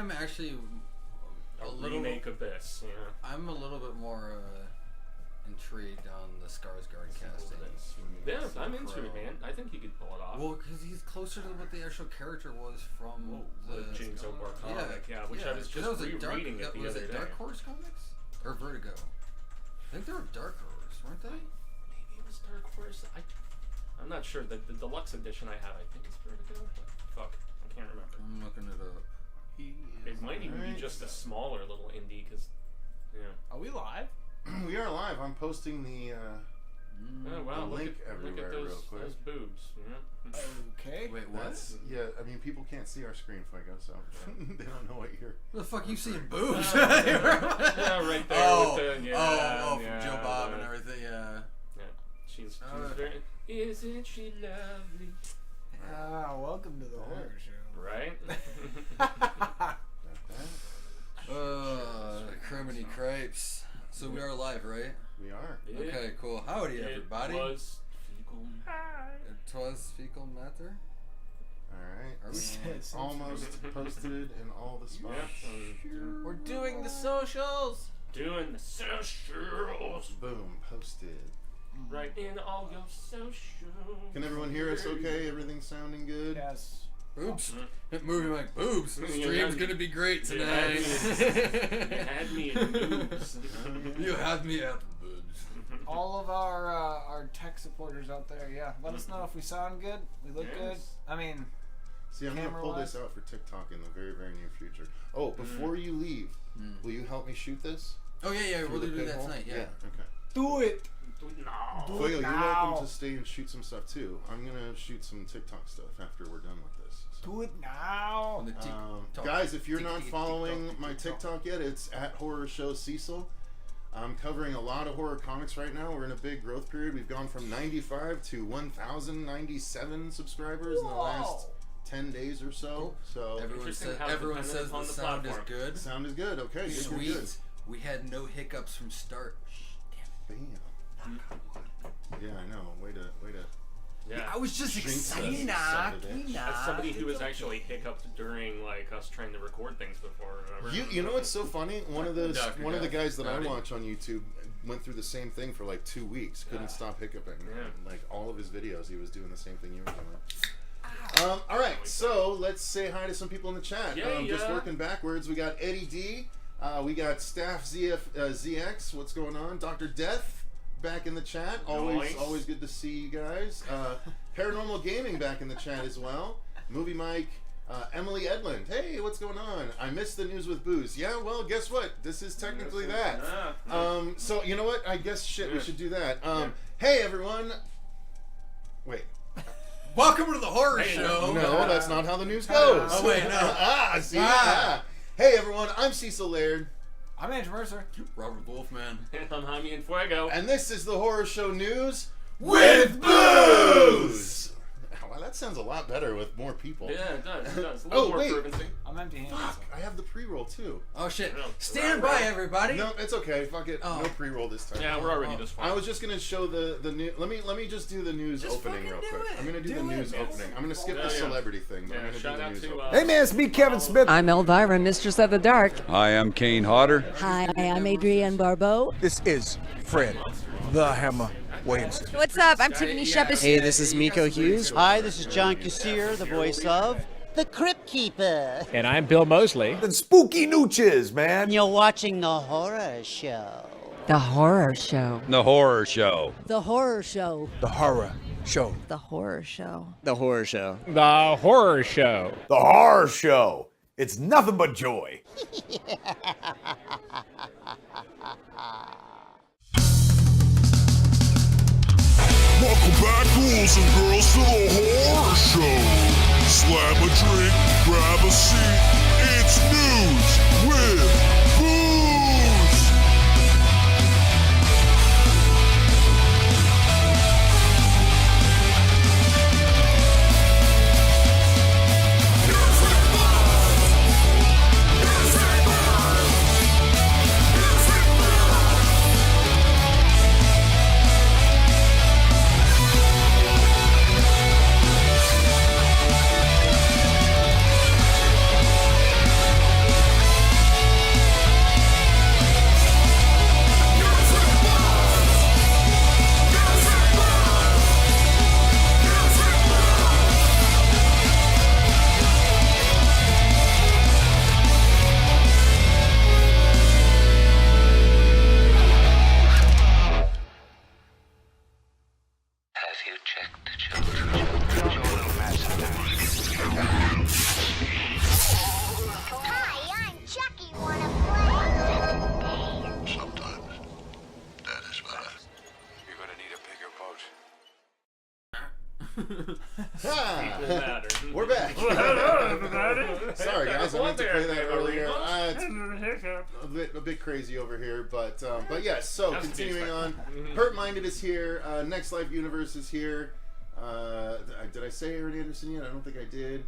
I'm actually a remake of this. Yeah. I'm a little bit more intrigued on the Skarsgård casting. Yeah, I'm into it, man. I think he could pull it off. Well, because he's closer to what the actual character was from the James O'Barr comic, which I was just rereading it the other day. Was it Dark Horse Comics? Or Vertigo? I think they were Dark Horse, weren't they? Maybe it was Dark Horse. I'm not sure. The deluxe edition I have, I think it's Vertigo. Fuck, I can't remember. I'm looking it up. It might even be just a smaller little indie, because, yeah. Are we live? We are live. I'm posting the oh, wow, link everywhere look at real quick. those boobs. Yeah. Okay. Wait, what? Yeah, I mean, people can't see our screen, Fuego, so they don't know what you're... The fuck you seeing boobs? Yeah, right there with the... from Joe Bob and everything, yeah. Yeah, she's very... Isn't she lovely? Welcome to the horror show. Right? Criminy crepes. So we are live, right? We are. Okay, cool. Howdy, everybody. It was fecal. It was fecal matter. Alright. Almost posted in all the spots. Yeah. We're doing the socials. Doing the socials. Boom, posted. Right in all your socials. Can everyone hear us okay? Everything's sounding good? Yes. Boobs. Moving like boobs. The stream's gonna be great tonight. You had me in boobs. You had me at the boobs. All of our tech supporters out there, let us know if we sound good, we look good. I mean, see, I'm gonna pull this out for TikTok in the very, very near future. Oh, before you leave, will you help me shoot this? Oh yeah, we'll do that tonight. Yeah. Okay. do it. Fuego, you're welcome to stay and shoot some stuff too. I'm gonna shoot some TikTok stuff after we're done with this. So. Do it now. Guys, if you're not following my TikTok yet, it's at Horror Show Cecil. I'm covering a lot of horror comics right now. We're in a big growth period. We've gone from 95 to 1,097 subscribers in the last 10 days or so. So everyone says the sound is good. Sound is good. Okay, good, sweet. Good. We had no hiccups from start. Damn. Yeah, I know. Way to. Yeah. I was just excited. As somebody who was actually hiccuped during like us trying to record things before. You know what's so funny? One of the guys that I watch on YouTube went through the same thing for like 2 weeks. Couldn't stop hiccuping. Yeah. Like all of his videos, he was doing the same thing you were doing. All right, so let's say hi to some people in the chat. Just working backwards, we got Eddie D. We got Staff ZX. What's going on? Dr. Death back in the chat. Always good to see you guys. Paranormal Gaming back in the chat as well. Movie Mike. Emily Edlund. Hey, what's going on? I missed the news with booze. Yeah, well, guess what? This is technically that. So you know what? I guess we should do that. Hey, everyone. Wait. Welcome to the horror show. No, that's not how the news goes. Oh wait, no. See. Hey, everyone. I'm Cecil Laird. I'm Andrew Mercer. Robert Wolfman. I'm Jaime and Fuego. And this is the Horror Show News with Booze! Wow, that sounds a lot better with more people. Yeah, it does. It does. A little more fervency. I'm empty-handed. Fuck, I have the pre-roll too. Oh shit. Stand by, everybody. No, it's okay. Fuck it. No pre-roll this time. Yeah, we're already just fine. I was just gonna show the new. Let me just do the news opening real quick. I'm gonna do the news opening. I'm gonna skip the celebrity thing, but I'm gonna do the news opening. Hey man, it's me, Kevin Smith. I'm Elvira, Mistress of the Dark. Hi, I'm Kane Hodder. Hi, I'm Adrienne Barbeau. This is Fred, the Hammer Williamson. What's up? I'm Tiffany Shepard. Hey, this is Miko Hughes. Hi, this is John Kassir, the voice of the Crypt Keeper. And I'm Bill Mosley. And Spooky Nooches, man. And you're watching The Horror Show. The Horror Show. The Horror Show. The Horror Show. The Horror Show. The Horror Show. The Horror Show. The Horror Show. The Horror Show. It's nothing but joy. Welcome back, ghouls and girls, to the Horror Show. Slam a drink, grab a seat. It's news with booze. People matter. We're back. Sorry, guys, I meant to play that earlier. It's a bit crazy over here, but yes. So continuing on, Hurt Minded is here. Next Life Universe is here. Did I say Aaron Anderson yet? I don't think I did.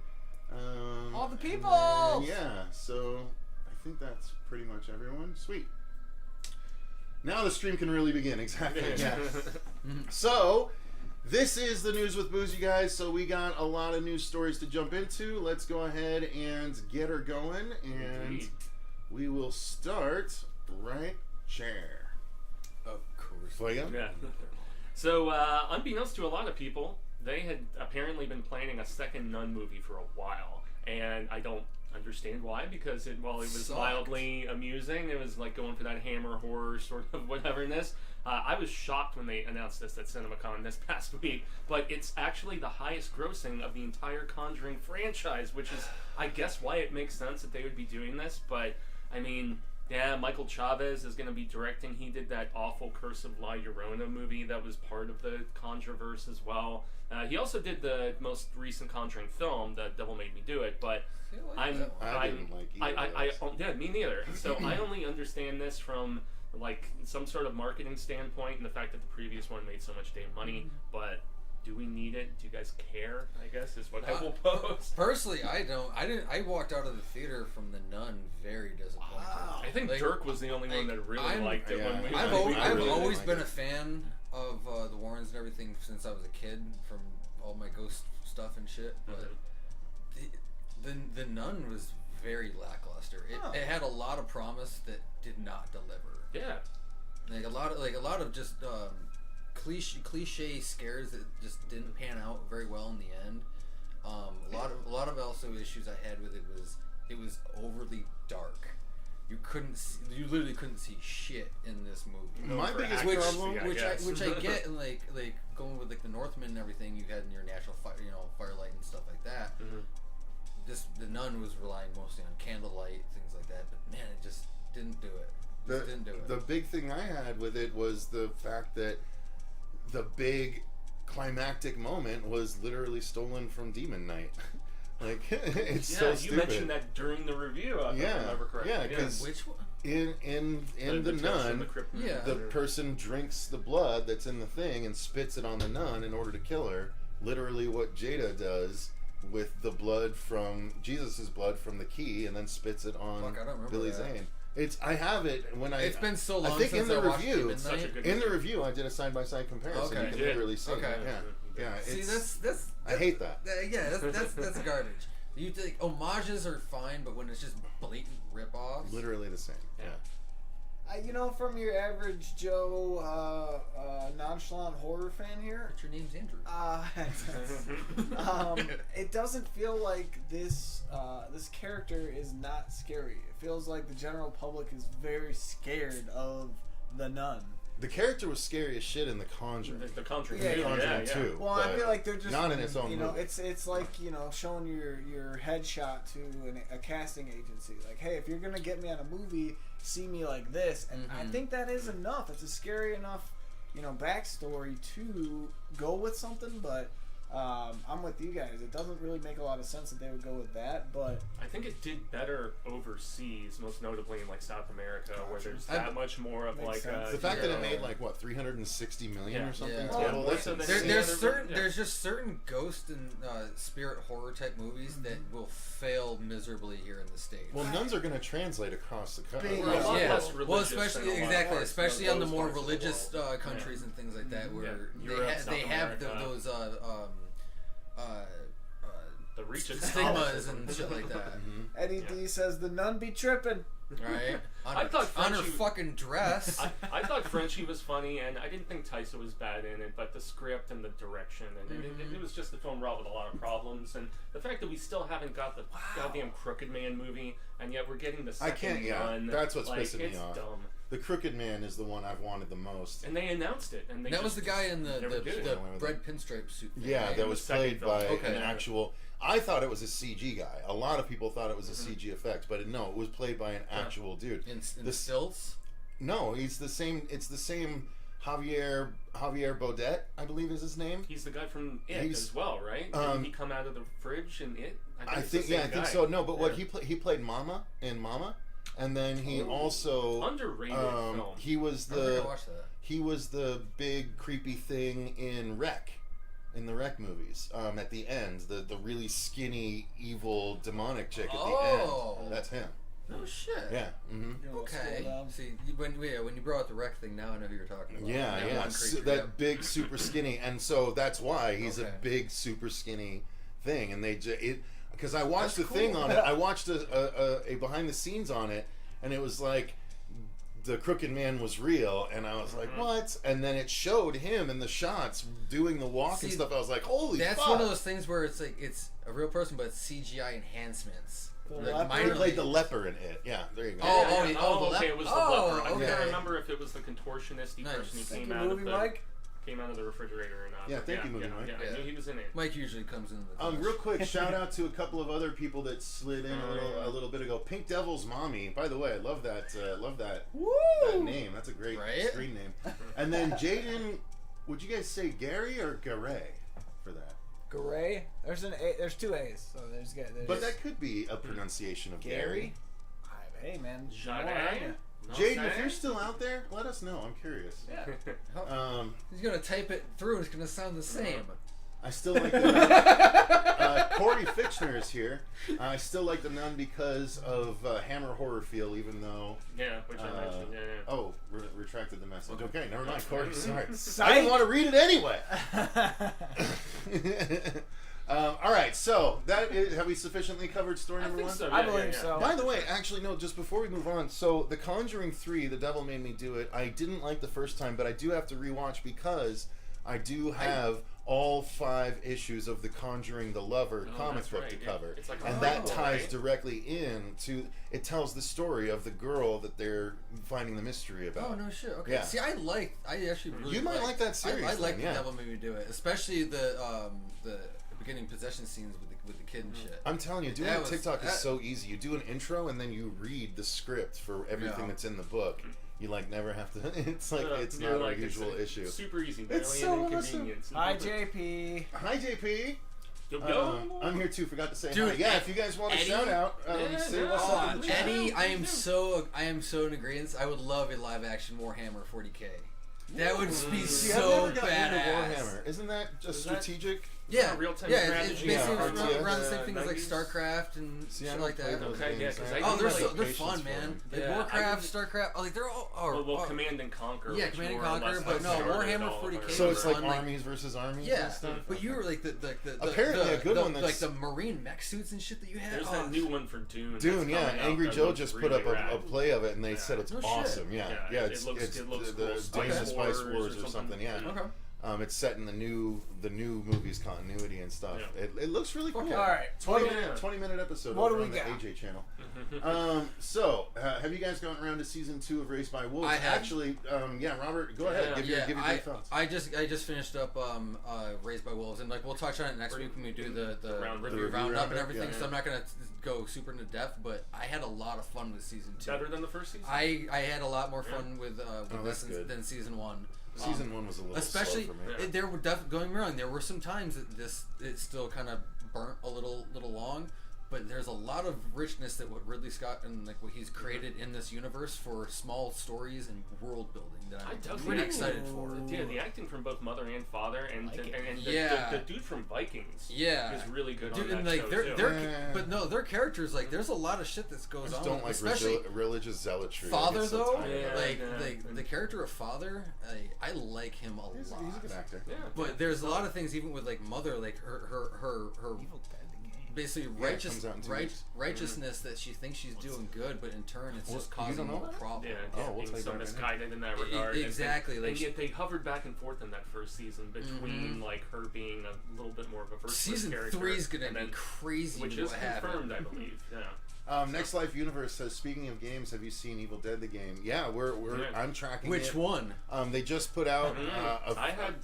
All the people. Yeah. So I think that's pretty much everyone. Sweet. Now the stream can really begin. Exactly. Yeah. So. This is the News with Booze, you guys, so we got a lot of news stories to jump into. Let's go ahead and get her going, and we will start right chair. Of course. Fuego? Yeah. So, unbeknownst to a lot of people, they had apparently been planning a second Nun movie for a while, and I don't understand why, because while it was mildly amusing, it was like going for that hammer horror sort of whateverness. I was shocked when they announced this at CinemaCon this past week, but it's actually the highest grossing of the entire Conjuring franchise, which is, I guess, why it makes sense that they would be doing this. But, I mean, yeah, Michael Chavez is going to be directing. He did that awful Curse of La Llorona movie that was part of the Conjureverse as well. He also did the most recent Conjuring film, The Devil Made Me Do It, but I didn't like either. yeah, me neither. So I only understand this from like some sort of marketing standpoint and the fact that the previous one made so much damn money, but do we need it? Do you guys care? I guess is what I will post. Personally, I don't. I walked out of the theater from The Nun very disappointed. I think Dirk was the only one that really liked it when we. I've always been a fan of the Warrens and everything since I was a kid, from all my ghost stuff and shit. But the Nun was very lackluster. It had a lot of promise that did not deliver. Yeah, like a lot of just cliche scares that just didn't pan out very well in the end. A lot of also issues I had with it was overly dark. You literally couldn't see shit in this movie. My biggest problem, which I get, and like going with like the Northman and everything you had in your natural firelight and stuff like that. The Nun was relying mostly on candlelight, things like that. But man, it just didn't do it. The big thing I had with it was the fact that the big climactic moment was literally stolen from Demon Knight. Like, it's so stupid. You mentioned that during the review, if I remember correctly. Yeah, because which one? In the Nun, the person drinks the blood that's in the thing and spits it on the nun in order to kill her. Literally what Jada does with the blood from Jesus' blood from the key, and then spits it on Billy Zane. I have it when It's been so long. I think since in the I watched review, the review, I did a side-by-side comparison. Okay. You can literally see. Okay. Yeah. See, that's I hate that. Yeah, that's garbage. You think homages are fine, but when it's just blatant rip-offs, literally the same. Yeah. From your average Joe nonchalant horror fan here. But your name's Andrew. It doesn't feel like this character is not scary. It feels like the general public is very scared of the Nun. The character was scary as shit in The Conjuring. The Conjuring. Conjuring 2. Well, I feel like they're just not in its own movie. It's like showing your headshot to a casting agency. Like, hey, if you're gonna get me on a movie, see me like this, and I think that is enough. It's a scary enough, backstory to go with something. But I'm with you guys. It doesn't really make a lot of sense that they would go with that, but I think it did better overseas, most notably in like South America, where there's that much more of like the fact that it made like what 360 million or something total. There's just certain ghost and spirit horror type movies that will fail miserably here in the States. Well, nuns are going to translate across the country. Well, especially on the more religious countries and things like that, where they have those the reach of stigmas and shit like that. Eddie D says the nun be tripping. Right? I thought on her fucking dress. I thought Frenchie was funny, and I didn't think Tyson was bad in it, but the script and the direction, and it was just a film wrought with a lot of problems, and the fact that we still haven't got the goddamn Crooked Man movie, and yet we're getting the second one. That's what's pissing me off. Dumb. The Crooked Man is the one I've wanted the most. And they announced it. And that was the guy in the red pinstripe suit. Yeah, that was played by an actual... I thought it was a CG guy. A lot of people thought it was a CG effect, but no, it was played by an actual dude. In stilts? No, it's the same Javier Bodet, I believe is his name. He's the guy from It as well, right? Didn't he come out of the fridge in It? I think so. No, but what he played Mama in Mama, and then he also underrated film. He was the big creepy thing in Wreck. In the Wreck movies, at the end, the really skinny, evil, demonic chick at the end. That's him. Oh shit. Yeah. Mm-hmm. Okay. See, when you brought up the Wreck thing, now I know who you're talking about. Yeah. That big, super skinny, and so that's why he's a big, super skinny thing. And because I watched thing on it. I watched a behind the scenes on it, and it was like, the Crooked Man was real, and I was like, what? And then it showed him in the shots doing the walk and stuff. I was like, holy fuck. That's one of those things where it's like, it's a real person, but it's CGI enhancements. He played the leper in It. Yeah, there you go. Okay, it was the leper. I can't remember if it was the contortionist-y person who came out of the refrigerator or not. Yeah, thank you, Movie Mike. Yeah, I knew he was in it. Mike usually comes in the real quick, shout out to a couple of other people that slid in a little bit ago. Pink Devil's Mommy. By the way, I love that name. That's a great screen name. And then Jaden, would you guys say Gary or Garay for that? Garay? There's two A's, so there's but that could be a pronunciation of Gary. Hey man, Jaden, if you're still out there, let us know. I'm curious. Yeah. He's gonna type it through. It's gonna sound the same. I still like the Nun. Corey Fitchner is here. I still like the Nun because of Hammer horror feel, even though. Yeah, which I mentioned. Yeah. Oh, retracted the message. Okay, never mind, Corey. Sorry. I didn't want to read it anyway. All right, so have we sufficiently covered story number one? So, I believe so. By the way, actually, no, just before we move on, so The Conjuring 3, The Devil Made Me Do It, I didn't like the first time, but I do have to rewatch because I do have all 5 issues of The Conjuring, the Lover comic book to cover. It's like and that ties directly into, it tells the story of the girl that they're finding the mystery about. Oh, no shit. Okay. Yeah. See, I actually really You might like that series. I like The Devil Made Me Do It, especially the beginning possession scenes with the kid and shit. I'm telling you, doing TikTok is so easy. You do an intro and then you read the script for everything that's in the book. You never have to. It's like it's not a usual issue. Super easy. It's so awesome. Hi JP. Hi JP. Yo. I'm here too. Forgot to say Dude, hi. Yeah, if you guys want a shout out, say what's up in the chat. Eddie, I am so in agreement. I would love a live action Warhammer 40K. That would be so badass. Warhammer. Isn't that just strategic? Yeah, real-time strategy. It's basically RPG. around the same thing as like StarCraft and shit like that. Okay, yeah, they're fun, man. Like Warcraft, StarCraft, like they're all. Well, Command and Conquer. Yeah, Command and Conquer, but no, Warhammer 40K. So it's like armies versus armies. Yeah, and stuff? but you were like the apparently a good one that's like the Marine mech suits and shit that you had. There's that new one for Dune. Dune, yeah. Angry Joe just put up a play of it, and they said it's awesome. Yeah, it looks the Days of Spice Wars or something. Yeah. Okay. It's set in the new movie's continuity and stuff. Yeah. It looks really cool. Okay. All right, 20-minute episode what over do on we the got? AJ channel. So, have you guys gone around to season 2 of Raised by Wolves? I have. Actually, Robert, go ahead. Give your thoughts. I just finished up Raised by Wolves, and like we'll touch on it next week when we do the review roundup and everything. So I'm not gonna go super into depth, but I had a lot of fun with season 2. Better than the first season. I had a lot more fun with this than season 1. Season 1 was a little especially slow for me. there were going wrong. There were some times that it still kind of burnt a little long, but there's a lot of richness that what Ridley Scott and like what he's created in this universe for small stories and world building that I'm pretty excited for. Yeah, the acting from both mother and father, and the dude from Vikings, is really good on that show too. But no, their characters like there's a lot of shit that goes on. Don't like especially religious zealotry. Father though, the character of Father, I like him a lot. He's a good actor. Yeah, but there's a lot of things even with like Mother, like her basically righteousness that she thinks she's doing good, but in turn it's just causing more problems. Yeah, we'll being so misguided in that regard. Exactly. And yet they hovered back and forth in that first season between like her being a little bit more of a virtuous season character. Season 3 is gonna be crazy, which is confirmed, I believe. Yeah. Next Life Universe says, speaking of games, have you seen Evil Dead the game? Yeah, I'm tracking Which it. one? They just put out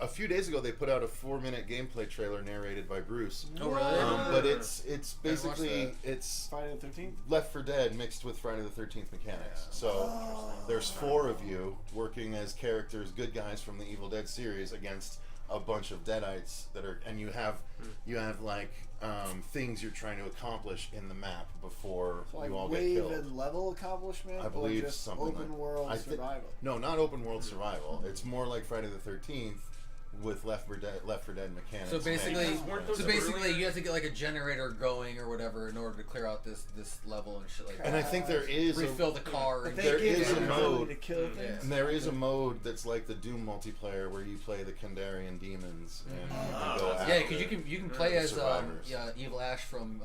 a few days ago. They put out a 4-minute gameplay trailer narrated by Bruce. Oh really? But it's basically it's Friday the 13th. Left 4 Dead mixed with Friday the 13th mechanics. So there's 4 of you working as characters, good guys from the Evil Dead series against a bunch of Deadites that are, and you have like things you're trying to accomplish in the map before you all get killed. Wave and level accomplishment. I believe or just something open world survival. No, not open world survival. It's more like Friday the 13th with Left 4 Dead mechanics. So basically, you have to get like a generator going or whatever in order to clear out this level and shit like that. And I think there is refill the car. But And there is a mode to kill things. And there is a mode that's like the Doom multiplayer where you play the Kandarian demons and you go after because you can play as Evil Ash from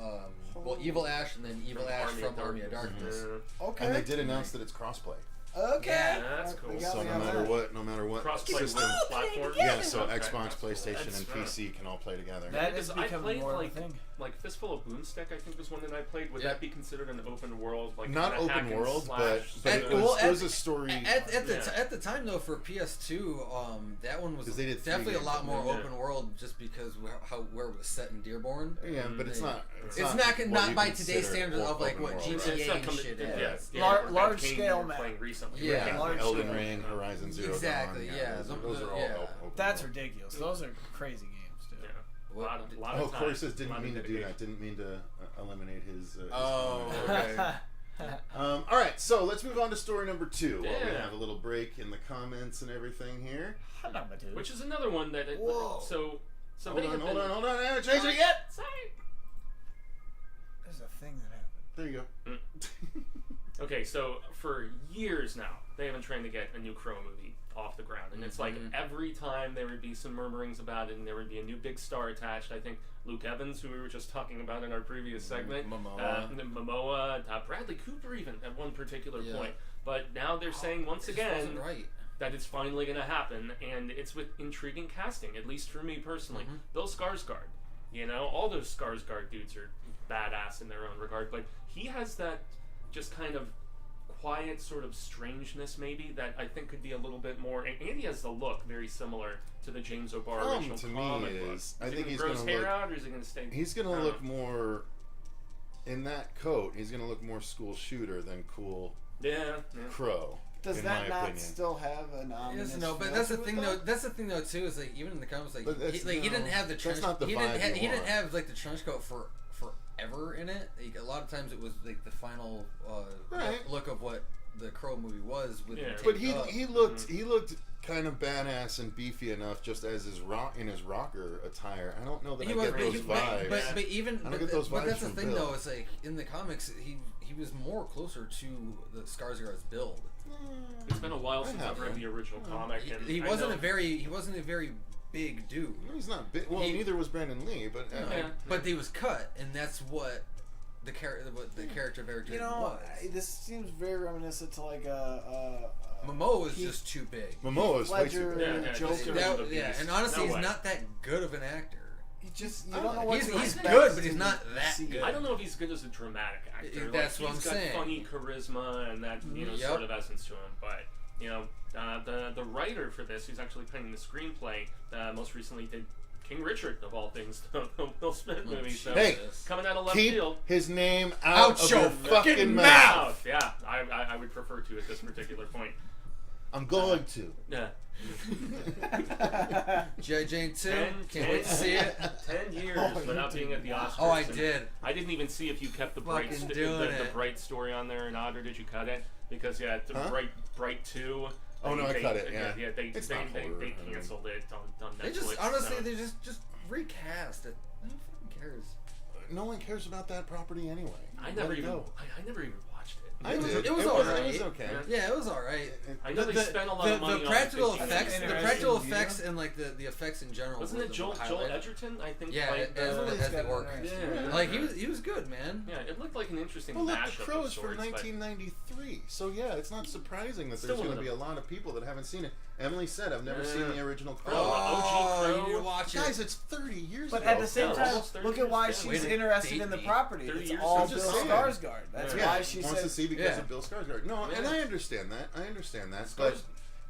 Evil Ash and then Evil Ash from Army of Darkness. Okay. And they did announce that it's crossplay. Okay. Yeah, that's cool. So no matter what Cross-play system, platform. yeah. So Xbox, PlayStation, and PC can all play together. That is I played more of a thing. like Fistful of Boomstick. I think was one that I played. Would that be considered an open world? Like not open world, but it was a story. At the time though, for PS2, that one was definitely a lot more open world, just because where it was set in Dearborn. Yeah, but it's not. It's not by today's standards of like what GTA and shit is. Large scale map. Yeah, Elden Ring, Horizon Zero Dawn. Exactly. Yeah, those are all open. That's ridiculous. Those are crazy games, dude. A lot of time. Corey says didn't mean to do that. Didn't mean to eliminate his. Okay. All right, so let's move on to story number 2. While we have a little break in the comments and everything here. Which is another one that. So hold on. I haven't changed it yet. Sorry. There's a thing that happened. There you go. Okay, so for years now, they have been trying to get a new Crow movie off the ground. And it's like every time there would be some murmurings about it and there would be a new big star attached. I think Luke Evans, who we were just talking about in our previous segment. Momoa. Bradley Cooper even at one particular point. But now they're saying once again that it's finally going to happen. And it's with intriguing casting, at least for me personally. Bill Skarsgård. You know, all those Skarsgård dudes are badass in their own regard. But he has that just kind of quiet sort of strangeness maybe that I think could be a little bit more, and he has the look very similar to the James O'Barr original comic book. I think he's going to look out, or is he going to stay? He's going to look more in that coat. He's going to look more school shooter than cool Crow. Does that not still have an ominous? No, but that's the thing though. That's the thing though too. Is like even in the comics, like he didn't have the trench. He didn't have like the trench coat for forever in it. Like, a lot of times it was like the final look of what the Crow movie was. With but he looked kind of badass and beefy enough just as his rocker attire. I don't know that I get those vibes. But that's the thing though. It's like in the comics he was more closer to the Skarsgård's build. It's been a while since I've read the original comic. And he wasn't a very big dude. He's not big. Well, neither was Brandon Lee, but but he was cut, and that's what the character of Eric was. This seems very reminiscent to like Momoa is just too big. Momoa is way too big. Joker. And honestly, he's not that good of an actor. You don't know what he's good, but he's not that good. I don't know if he's good as a dramatic actor. That's what I'm saying. He's got funny charisma and that sort of essence to him, but. You know, the writer for this, who's actually penning the screenplay, most recently did King Richard, of all things, the Will Smith movie. So coming out of left field. His name out of your fucking mouth. Yeah, I would prefer to at this particular point. I'm going to. Yeah. G.I. Jane 2. Can't wait to see it. 10 years without being at the Oscars. Oh, I did. I didn't even see if you kept the Bright story on there or not, or did you cut it? Because Bright 2. Oh no, I cut it. Yeah, they canceled it on Netflix. They just honestly, they just recast it. Who fucking cares? No one cares about that property anyway. I never even watched it. I did. It was alright. It was okay. Yeah, it was alright. I know they spent a lot of money on practical effects. The practical effects and like the effects in general. Wasn't it Joel Edgerton? I think. Yeah, as the orc. Yeah, like he was good, man. Yeah, it looked like an interesting. Well, look, mashup The Crow is from 1993, so yeah, it's not surprising that there's going to be a lot of people that haven't seen it. Emily said, I've never seen the original Crow. Oh, you need to watch it. Guys, it's 30 years But ago. at the same time, almost 30 look at years why ago. she's interested in the property. It's all Bill Skarsgård. That's why she wants to says see because of Bill Skarsgård. No, and I understand that.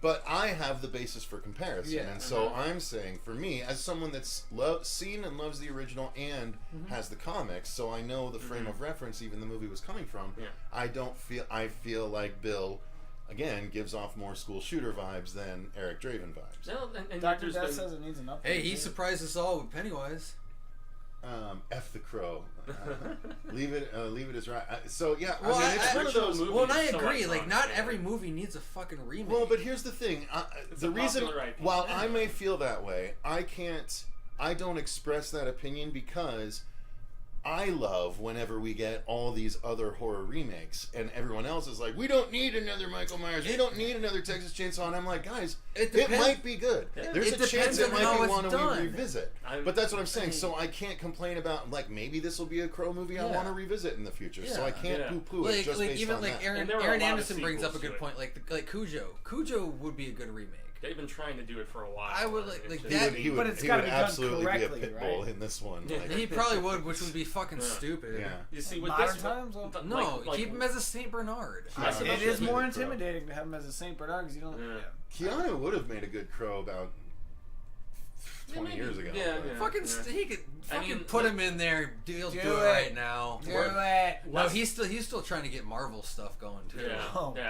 But I have the basis for comparison, and so I'm saying, for me, as someone that's seen and loves the original and has the comics, so I know the frame of reference even the movie was coming from. I feel like Bill, again, gives off more school shooter vibes than Eric Draven vibes. No, and Dr. Death says it needs an update. Hey, he surprised us all with Pennywise. F the Crow. Leave it as right. So yeah, Well, I mean, it's one of those. Well, and I agree. Like, not every movie needs a fucking remake. Well, but here's the thing. The reason, while I may feel that way, I don't express that opinion because I love whenever we get all these other horror remakes and everyone else is like, we don't need another Michael Myers, we don't need another Texas Chainsaw, and I'm like, guys, it might be good. There's a chance it might be one we revisit. But that's what I'm saying. So I can't complain about, like, maybe this will be a Crow movie I want to revisit in the future. So I can't poo-poo it just based on that. Aaron Anderson brings up a good point, like Cujo. Cujo would be a good remake. They've been trying to do it for a while. I would like He that, would, but it's he got to would be done absolutely correctly, be a pit bull right? in this one. Yeah, Like, he probably would, which would be fucking stupid. Yeah. You see, with Modern this times, No, keep him as a Saint Bernard. it is more intimidating to have him as a Saint Bernard because you don't. Keanu would have made a good Crow about 20 years ago. He could put him in there. He'll do it right now. Do it. No, he's still trying to get Marvel stuff going too.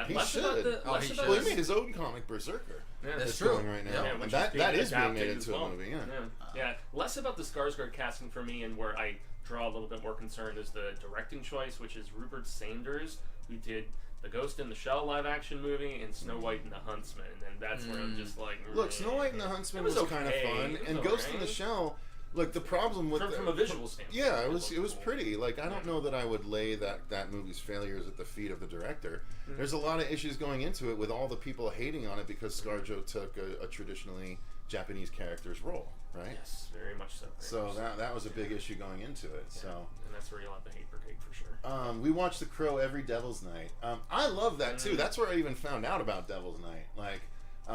He should. Well, he made his own comic Berserker. That's true. Going right now, Yeah, and that is being made into well. a movie. Yeah. Less about the Skarsgård casting for me, and where I draw a little bit more concern is the directing choice, which is Rupert Sanders, who did the Ghost in the Shell live-action movie and Snow White and the Huntsman, and that's where I'm just like, look, Snow White and the Huntsman was kind of fun, and Ghost in the Shell. Look, the problem with from a visual standpoint. Yeah, it was pretty. Like, I don't know that I would lay that movie's failures at the feet of the director. There's a lot of issues going into it with all the people hating on it because ScarJo took a traditionally Japanese character's role, right? Yes, very much so. So that was a big issue going into it. So, and that's where you'll have the hate brigade for sure. We watched The Crow every Devil's Night. I love that too. That's where I even found out about Devil's Night. Like,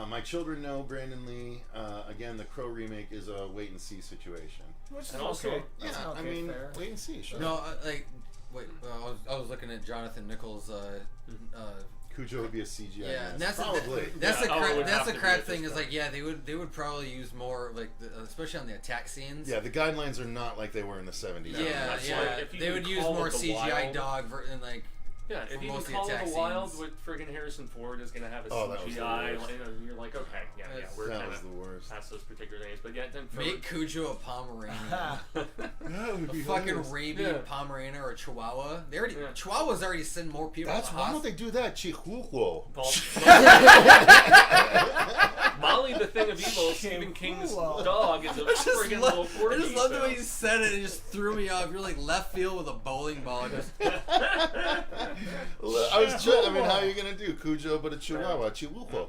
my children know Brandon Lee. Again, the Crow remake is a wait and see situation. Which is also, okay. Yeah, I mean, wait and see. Sure. No, I was looking at Jonathan Nichols. Cujo would be a CGI. Yeah, mess. Probably. That's the crap thing. Is like, yeah, they would probably use more like, especially on the attack scenes. Yeah, the guidelines are not like they were in the 70s. Yeah, they would use more CGI dog and like. Yeah, if you can call it the Wild with friggin' Harrison Ford is going to have a CGI, you're like, okay, we're kind of past those particular names. But yeah, then make Cujo a Pomeranian. A fucking rabid Pomeranian or a Chihuahua. Chihuahuas already send more people. Why don't they do that? Chihuahua. Molly, the Thing of Evil, Stephen King's dog, is a friggin' little corgi. I just love the way you said it. It just threw me off. You're like left field with a bowling ball. I mean, how are you gonna do Cujo but a Chihuahua? Chihuahua.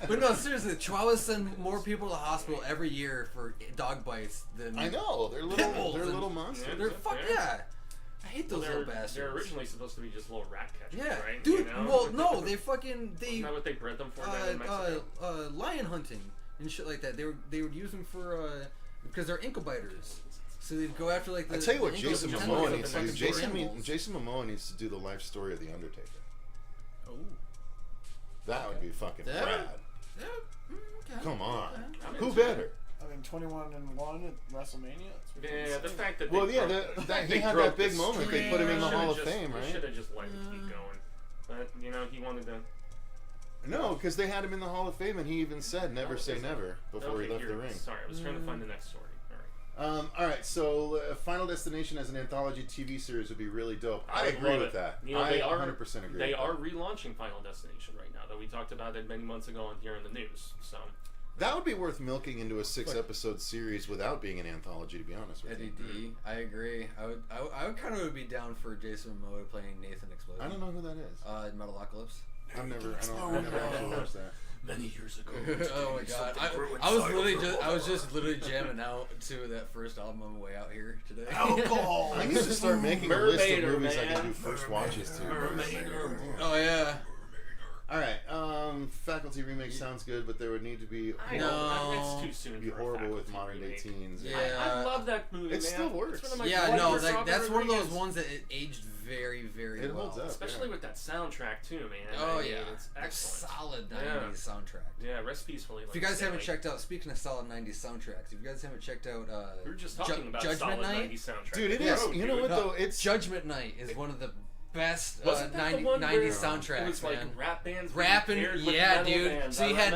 But no, seriously, Chihuahuas send more people to the hospital every year for dog bites than I know. They're little monsters. They're I hate those little bastards. They're originally supposed to be just little rat catchers, right? Dude. You know? Well, no, they Isn't that what they bred them for down in Mexico? Lion hunting and shit like that. They would use them for because they're ankle biters. So they'd go after like the. I tell you what, Jason Momoa needs to do. Jason Momoa needs to do the life story of the Undertaker. Oh, that would be fucking rad. Yeah. Okay. Come on, who better? I mean, 21-1 at WrestleMania. Yeah, the fact that he had that big moment. They put him in the Hall of Fame, right? They should have just let him keep going, but he wanted to. No, because they had him in the Hall of Fame, and he even said "Never say never" before he left the ring. Sorry, I was trying to find the next story. All right, so Final Destination as an anthology TV series would be really dope. I agree with that. I 100% agree. They are relaunching Final Destination right now, though we talked about it many months ago here in the news. So that would be worth milking into a 6-episode series without being an anthology. To be honest with you, Eddie D. I agree. I would kind of be down for Jason Momoa playing Nathan Explosion. I don't know who that is. Metalocalypse. I never actually watched that. Many years ago. Oh my god! I was just literally jamming out to that first album on the way out here today. Alcohol. I need to start making a list of movies I can do first watches to. Oh yeah. All right. Faculty remake sounds good, but there would need to be. It's too soon. Be for horrible with Faculty modern remake. day teens. Yeah. I love that movie. It still works. It's one of my that's one of those ones that it aged very, very it well. Holds up, especially with that soundtrack too, man. Oh it's excellent. Solid 90s soundtrack. Yeah, recipes for If you guys haven't checked out, speaking of solid 90s soundtracks, if you guys haven't checked out, we were just talking about Judgment solid Night, 90s soundtrack. Dude, it is. You know what though? It's Judgment Night is one of the best 90s soundtracks, it was like man. Rap bands, rapping, yeah, dude. Bands. So you had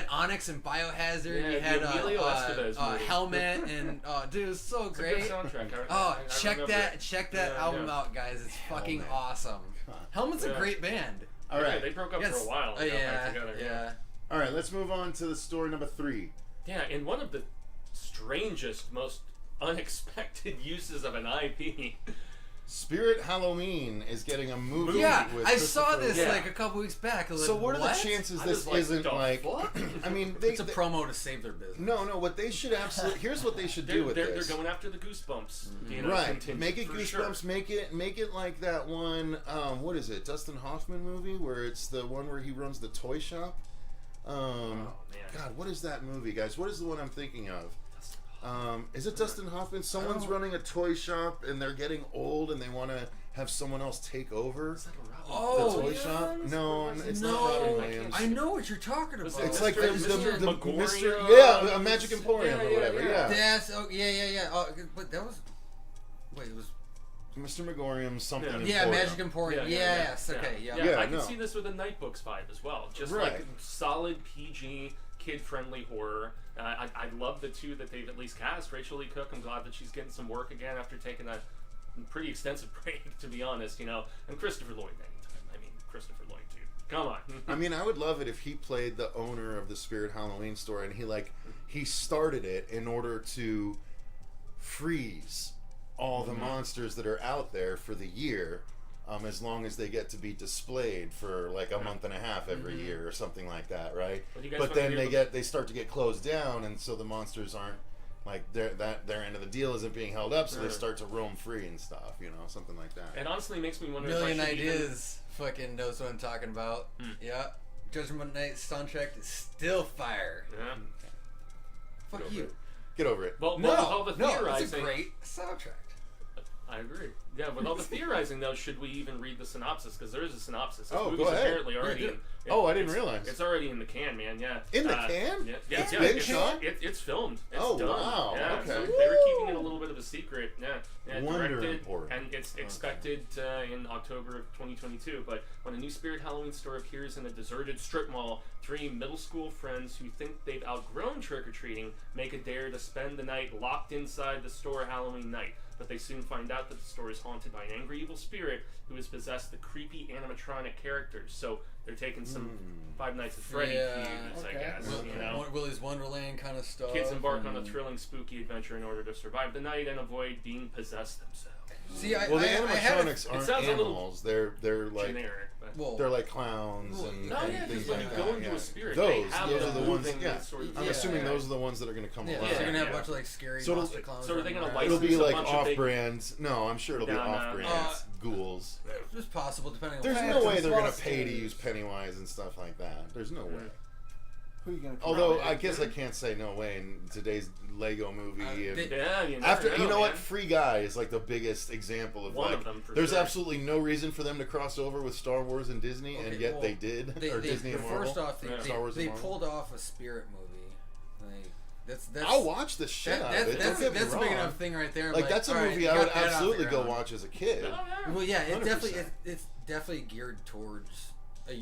Onyx and Biohazard. You had Helmet and dude, it was so great. It's a good soundtrack. Check that album out, guys. It's fucking awesome. Helmet's a great band. All right, they broke up for a while. Yeah. All right, let's move on to the story number 3. Yeah, and one of the strangest, most unexpected uses of an IP. Spirit Halloween is getting a movie. Yeah, with I saw this Yeah. like a couple weeks back. So what are the chances this isn't like? I mean, it's a promo to save their business. No. What they should absolutely here's what they should do with this. They're going after the Goosebumps. Right. Make it Goosebumps. Sure. Make it like that one. What is it? Dustin Hoffman movie where it's the one where he runs the toy shop. Man. God, what is that movie, guys? What is the one I'm thinking of? Is it Dustin Hoffman? Someone's running a toy shop and they're getting old and they want to have someone else take over the toy shop. No, it's not Robin Williams. I know what you're talking about. It's like the Mr. a Magic Emporium or whatever. Yeah. That's but that was it was Mr. Megorium's something. Yeah, Emporium. Magic Emporium. Yes. Okay. Yeah. I can see this with a Night Books vibe as well. Just like solid PG, kid-friendly horror. I love the two that they've at least cast. Rachel Lee Cook, I'm glad that she's getting some work again after taking a pretty extensive break, to be honest, And Kristopher Lloyd anytime. I mean, Kristopher Lloyd, dude. Come on. I mean, I would love it if he played the owner of the Spirit Halloween store and he started it in order to freeze all the monsters that are out there for the year. As long as they get to be displayed for like a month and a half every year or something like that, right? But then they start to get closed down, and so the monsters aren't like their end of the deal isn't being held up, so they start to roam free and stuff, something like that. It honestly makes me wonder. Million Ideas fucking knows what I'm talking about. Yeah, Judgment Night soundtrack is still fire. Yeah. Fuck you. Get over it. Well, with all the theorizing, it's a great soundtrack. I agree. Yeah, with all the theorizing, though, should we even read the synopsis? Because there is a synopsis. This go movie's ahead. apparently already I didn't realize. It's already in the can, man, yeah. In the can? Yeah. It's been shot? It's filmed. It's done. Wow. Yeah, okay. so they were keeping it a little bit of a secret. Yeah. Directed, and it's expected in October of 2022. But when a new Spirit Halloween store appears in a deserted strip mall, 3 middle school friends who think they've outgrown trick-or-treating make a dare to spend the night locked inside the store Halloween night. But they soon find out that the store is haunted by an angry evil spirit who has possessed the creepy animatronic characters. So they're taking some Five Nights at Freddy cues, I guess. Willy's Wonderland kind of stuff. Kids embark on a thrilling, spooky adventure in order to survive the night and avoid being possessed themselves. See, the animatronics aren't animals. They're like generic. They're like clowns and things like that. When you go into a spirit, those are the ones. I'm Yeah. assuming those are the ones that are going to come Yeah, alive. so you're gonna have a bunch of like scary monster clowns. So are they gonna around. license It'll be like a bunch of off-brand. No, I'm sure it'll be off-brand ghouls. It's possible, depending on. There's no way they're going to pay to use Pennywise and stuff like that. There's no way. Who are you gonna? Although I guess I can't say no way in today's Lego movie. You know what, Free Guy is like the biggest example of one of them. There's absolutely no reason for them to cross over with Star Wars and Disney, and yet they did. Disney and Marvel. First off, Star Wars they and Marvel. pulled off a Spirit movie. That's I'll watch the shit out of it. That's a big enough thing right there. Like that's a movie I would absolutely go watch as a kid. Well, yeah, it's definitely geared towards a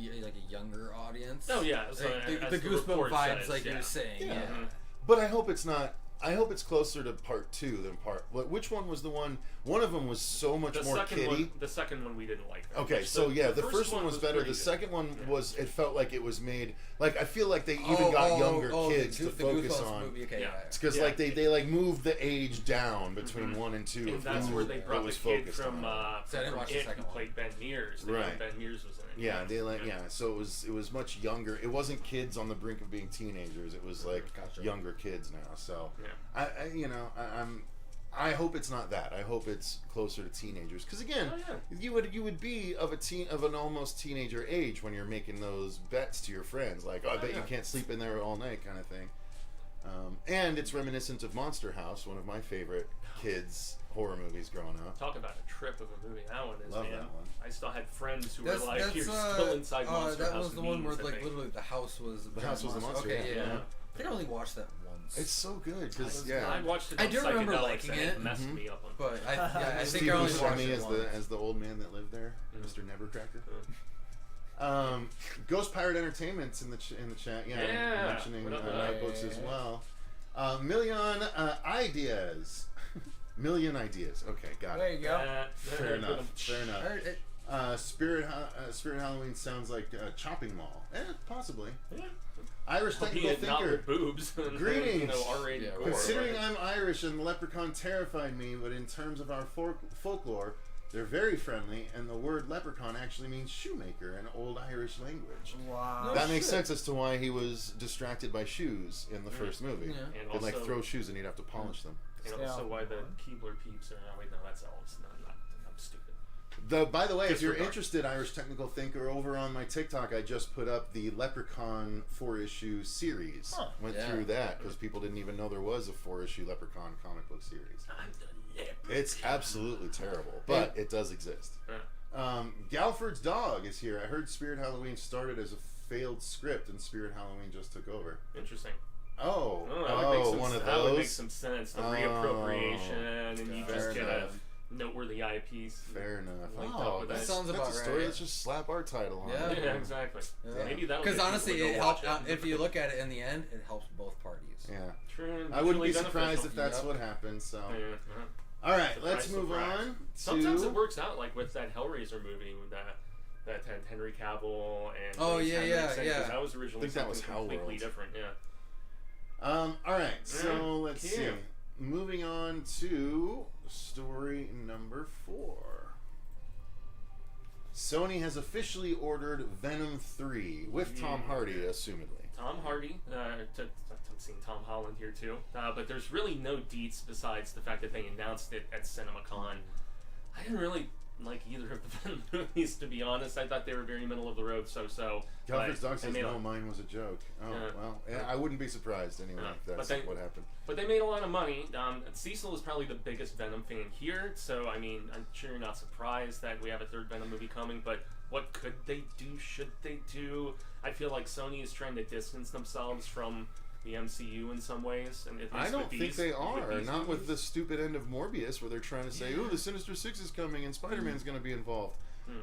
younger audience. Oh yeah, the Goosebumps vibes, like you're saying. Yeah. But I hope it's not. I hope it's closer to part 2 than part. Which one was the one? One of them was so much more kiddie. The second one we didn't like. Okay, so the first one was better. The second one was. It felt like it was made. Like I feel like they even got younger kids to focus on. It's because they like moved the age down between 1 and 2. And that's where they brought the kid from It who played Ben Mears. Right. Ben Mears was in it. Yeah, so it was much younger. It wasn't kids on the brink of being teenagers. It was like younger kids now. So I hope it's not that. I hope it's closer to teenagers. Because again, you would be of an almost teenager age when you're making those bets to your friends, like, I bet you can't sleep in there all night, kind of thing. And it's reminiscent of Monster House, one of my favorite kids horror movies growing up. Talk about a trip of a movie. That one is, Love man. that one. I still had friends who were like, "You're still inside Monster House." That was the one where like literally the house was the monster. Okay, yeah. I think I only watched that once. It's so good because I watched it. I do remember liking it. It messed me up. But I think Steve I only watched Buscemi it once. as the old man that lived there, Mr. Nevercracker. Ghost Pirate Entertainment's in the chat. Yeah, mentioning notebooks as well. Million ideas. Million ideas. Okay, got it. There you go. Fair enough. Spirit Halloween sounds like a chopping mall. Possibly. Yeah. Irish technical thinker. Not with boobs. Greetings. R-rated gore, Considering I'm Irish and the Leprechaun terrified me, but in terms of our folklore, they're very friendly, and the word leprechaun actually means shoemaker in Old Irish language. Wow. That makes sense as to why he was distracted by shoes in the first movie. Yeah. And He'd also, throw shoes and he'd have to polish them. And also why the Keebler peeps are... Oh, wait, no, that's elves. No, I'm stupid. By the way, if you're interested, Irish Technical Thinker, over on my TikTok, I just put up the Leprechaun 4-issue series. Went through that because people didn't even know there was a 4-issue Leprechaun comic book series. I'm the Leprechaun. It's absolutely terrible, but it does exist. Galford's dog is here. I heard Spirit Halloween started as a failed script, and Spirit Halloween just took over. Interesting. Oh, one of those. That would make some sense. The reappropriation, and you just get a noteworthy eyepiece. Fair enough. Oh, that sounds about right. That's a story. Let's just slap our title on it. Yeah, exactly. Yeah. Maybe that'll. Because honestly, it helped. If you look at it in the end, it helps both parties. Yeah. True. I wouldn't be surprised if that's what happened. So. Yeah. All right, let's move on. Sometimes it works out, like with that Hellraiser movie that had Henry Cavill and. Oh yeah. That was originally something completely different. Yeah. All right, so let's see. Moving on to story number 4. Sony has officially ordered Venom 3 with Tom Hardy, assumedly. Tom Hardy. I'm seeing Tom Holland here too. But there's really no deets besides the fact that they announced it at CinemaCon. I didn't really like either of the Venom movies, to be honest. I thought they were very middle of the road, so. Galford's dog says no, mine was a joke. Oh, well, I wouldn't be surprised anyway if that's what happened. But they made a lot of money. Cecil is probably the biggest Venom fan here, so I mean, I'm sure you're not surprised that we have a third Venom movie coming, but what could they do? Should they do? I feel like Sony is trying to distance themselves from the MCU in some ways, and I don't think they are. Not with the stupid end of Morbius, where they're trying to say, "Oh, the Sinister Six is coming and Spider-Man's going to be involved."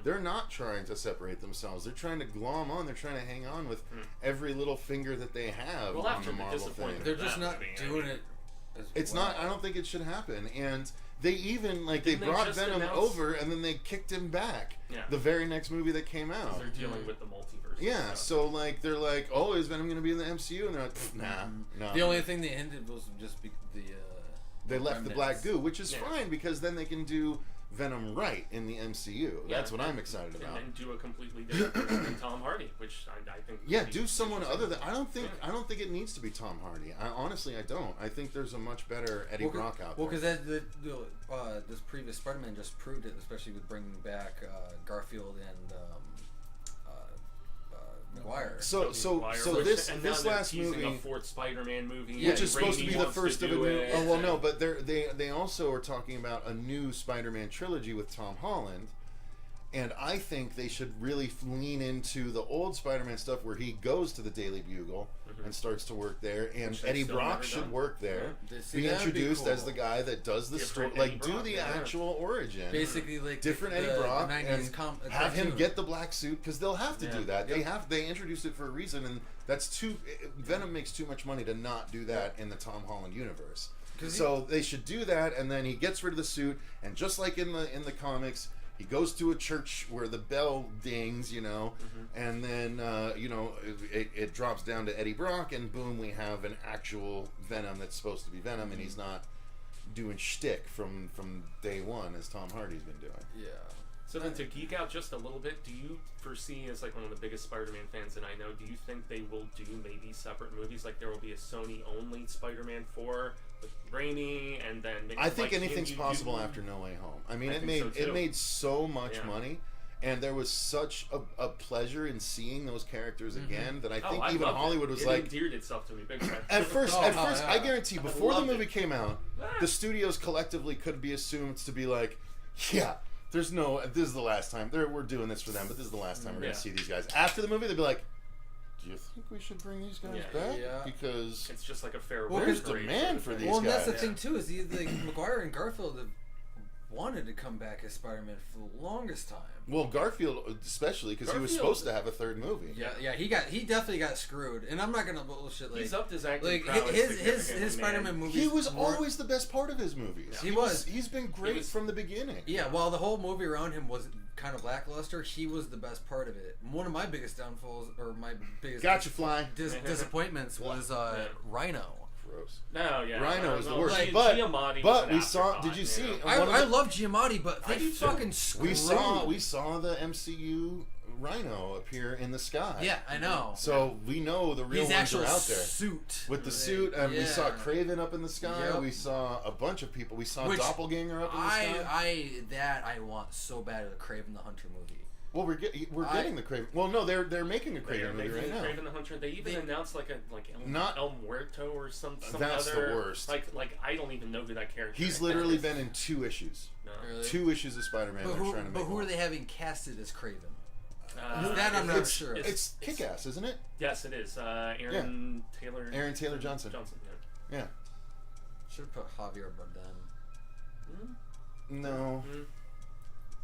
They're not trying to separate themselves. They're trying to glom on. They're trying to hang on with every little finger that they have on the Marvel thing. They're just not doing it. It's not. I don't think it should happen. And they even they brought Venom over and then they kicked him back. Yeah. The very next movie that came out. They're dealing with the multiverse. Yeah. So they're like, oh, is Venom going to be in the MCU? And they're like, nah, no. The only thing they ended was just they left the black goo, which is fine because then they can do Venom right in the MCU. That's what I'm excited about. And then do a completely different person than Tom Hardy, which I think. Yeah, do someone other than. I don't think it needs to be Tom Hardy. Honestly, I don't. I think there's a much better Eddie Brock out there. Well, because this previous Spider-Man just proved it, especially with bringing back Garfield and Maguire. So this last movie, a fourth Spider-Man movie, which is supposed to be the first of a new. Oh well, no, but they also are talking about a new Spider-Man trilogy with Tom Holland, and I think they should really lean into the old Spider-Man stuff where he goes to the Daily Bugle and starts to work there, and Eddie Brock should work there, be introduced as the guy that does the story, do the actual origin, basically like different Eddie Brock, and have him get the black suit because they'll have to do that. They introduced it for a reason, and that's Venom makes too much money to not do that in the Tom Holland universe. So they should do that, and then he gets rid of the suit, and just like in the comics. He goes to a church where the bell dings, and then, it drops down to Eddie Brock, and boom, we have an actual Venom that's supposed to be Venom, and he's not doing shtick from day one as Tom Hardy's been doing. Yeah. So then to geek out just a little bit, do you foresee, as like one of the biggest Spider-Man fans that I know, do you think they will do maybe separate movies? Like there will be a Sony-only Spider-Man 4 Raimi, and then I think anything's possible after No Way Home. I mean, it made so much money, and there was such a pleasure in seeing those characters again that I think even Hollywood was like, endeared itself to me big time. At first, I guarantee before the movie came out, the studios collectively could be assumed to be like, yeah, this is the last time we're doing this for them, but this is the last time we're gonna see these guys. After the movie, they'd be like, do you think we should bring these guys back? Yeah. Because it's just like a fair. There's demand for these guys. And that's the thing too, is Maguire and Garfield have wanted to come back as Spider-Man for the longest time. Well, Garfield especially, because he was supposed to have a third movie. Yeah, he definitely got screwed, and I'm not gonna bullshit. Like, he's upped his acting his Spider-Man movies. He was always the best part of his movies. Yeah. He's been great from the beginning. Yeah, while the whole movie around him was kind of lackluster, he was the best part of it. One of my biggest downfalls, or my biggest disappointments was Rhino. Gross. No, yeah. Rhino is the worst. Like, but we saw. Did you see? I love Giamatti, but they fucking screwed. We saw the MCU Rhino appear in the sky. Yeah, I know. So we know the real ones are out there. Suit with the suit, and we saw Kraven up in the sky. Yep. We saw a bunch of people. We saw Doppelganger up in the sky. I want so bad a Kraven the Hunter movie. Well, we're getting the Kraven. Well, no, they're making a Kraven movie right now. Kraven the Hunter. They even announced El Muerto or some that's other. The worst. Like I don't even know who that character. He's literally been in 2 issues. No. Really? 2 issues of Spider-Man. But who are they having casted as Kraven? That I'm not sure. It's Kick-Ass, isn't it? Yes, it is. Aaron Taylor Johnson. Yeah. Should have put Javier Bardem. No.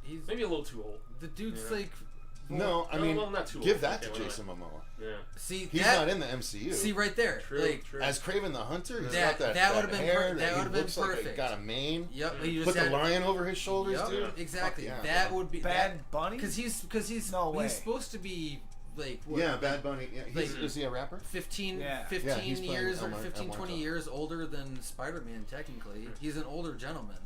He's maybe a little too old. The dude's like. No, I mean, not too give old. that to Jason Momoa. Yeah. See, he's not in the MCU. See right there, true. As Kraven the Hunter, he's that got that would have been hair, that would have been perfect. Like got a mane. Yep. Put the lion over his shoulders, dude. Exactly. Yeah, that would be Bad Bunny. Because he's no way. He's supposed to be like Bad Bunny. Yeah, is he a rapper? 15 years or 20 years older than Spider-Man. Technically, he's an older gentleman.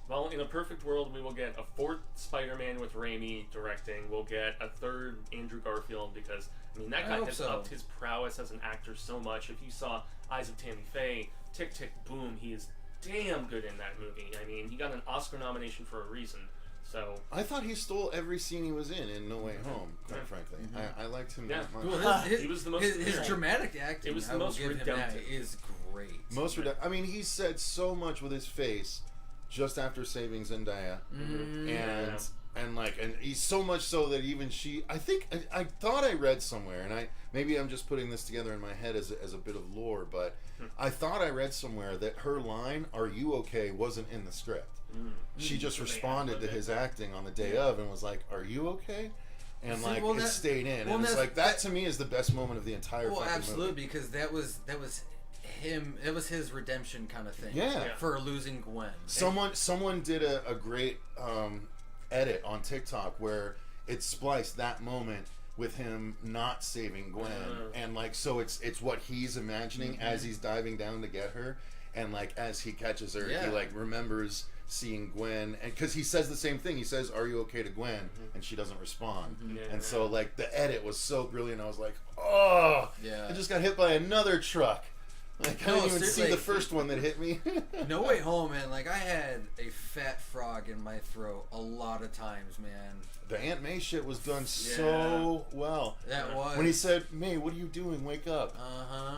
Well, in a perfect world, we will get a 4th Spider-Man with Raimi directing. We'll get a 3rd Andrew Garfield because, I mean, that guy has upped his prowess as an actor so much. If you saw Eyes of Tammy Faye, Tick, Tick, Boom, he is damn good in that movie. I mean, he got an Oscar nomination for a reason. So I thought he stole every scene he was in No Way Home, quite frankly. I liked him that much. Well, he was the most his dramatic acting. It was the most redemptive. Is great. I mean, he said so much with his face just after saving Zendaya, and he's so much so that even she. I thought I read somewhere, and maybe I'm just putting this together in my head as a bit of lore, but I thought I read somewhere that her line "Are you okay?" wasn't in the script. She just responded to his acting on the day of and was like, "Are you okay?" And it stayed in, and it's like that to me is the best moment of the entire. Well, absolutely, movie. Because that was him. It was his redemption kind of thing. Yeah. For losing Gwen. Someone did a great edit on TikTok where it spliced that moment with him not saving Gwen, and so it's what he's imagining as he's diving down to get her, and as he catches her, he remembers seeing Gwen, and because he says the same thing, he says, "Are you okay?" to Gwen, and she doesn't respond, so the edit was so brilliant. I was like, oh, I just got hit by another truck. I didn't even see the first one that hit me. No Way Home, man. I had a fat frog in my throat a lot of times, man. The Aunt May shit was done so well. That was. When he said, "May, what are you doing? Wake up."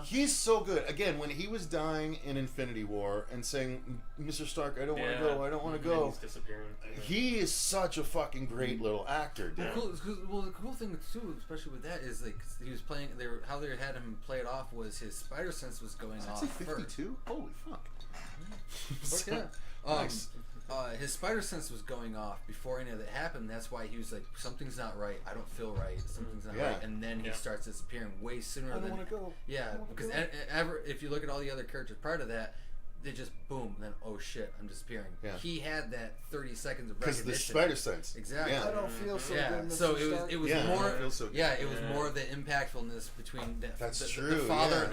He's so good. Again, when he was dying in Infinity War and saying, "Mr. Stark, I don't want to go. I don't want to go." He's disappearing. He is such a fucking great little actor, dude. Well, the cool thing too, especially with that, is he was playing. How they had him play it off was his spider sense was going off. 52? Holy fuck! Yeah. Nice. His spider sense was going off before any of that happened. That's why he was like, "Something's not right. I don't feel right. Something's not right." And then he starts disappearing way sooner than. I don't want to go. Yeah, because if you look at all the other characters prior to that, they just boom, and then oh shit, I'm disappearing. Yeah. He had that 30 seconds of recognition. Because the spider sense. Exactly. I don't feel so good. So it was more. It was more of the impactfulness between the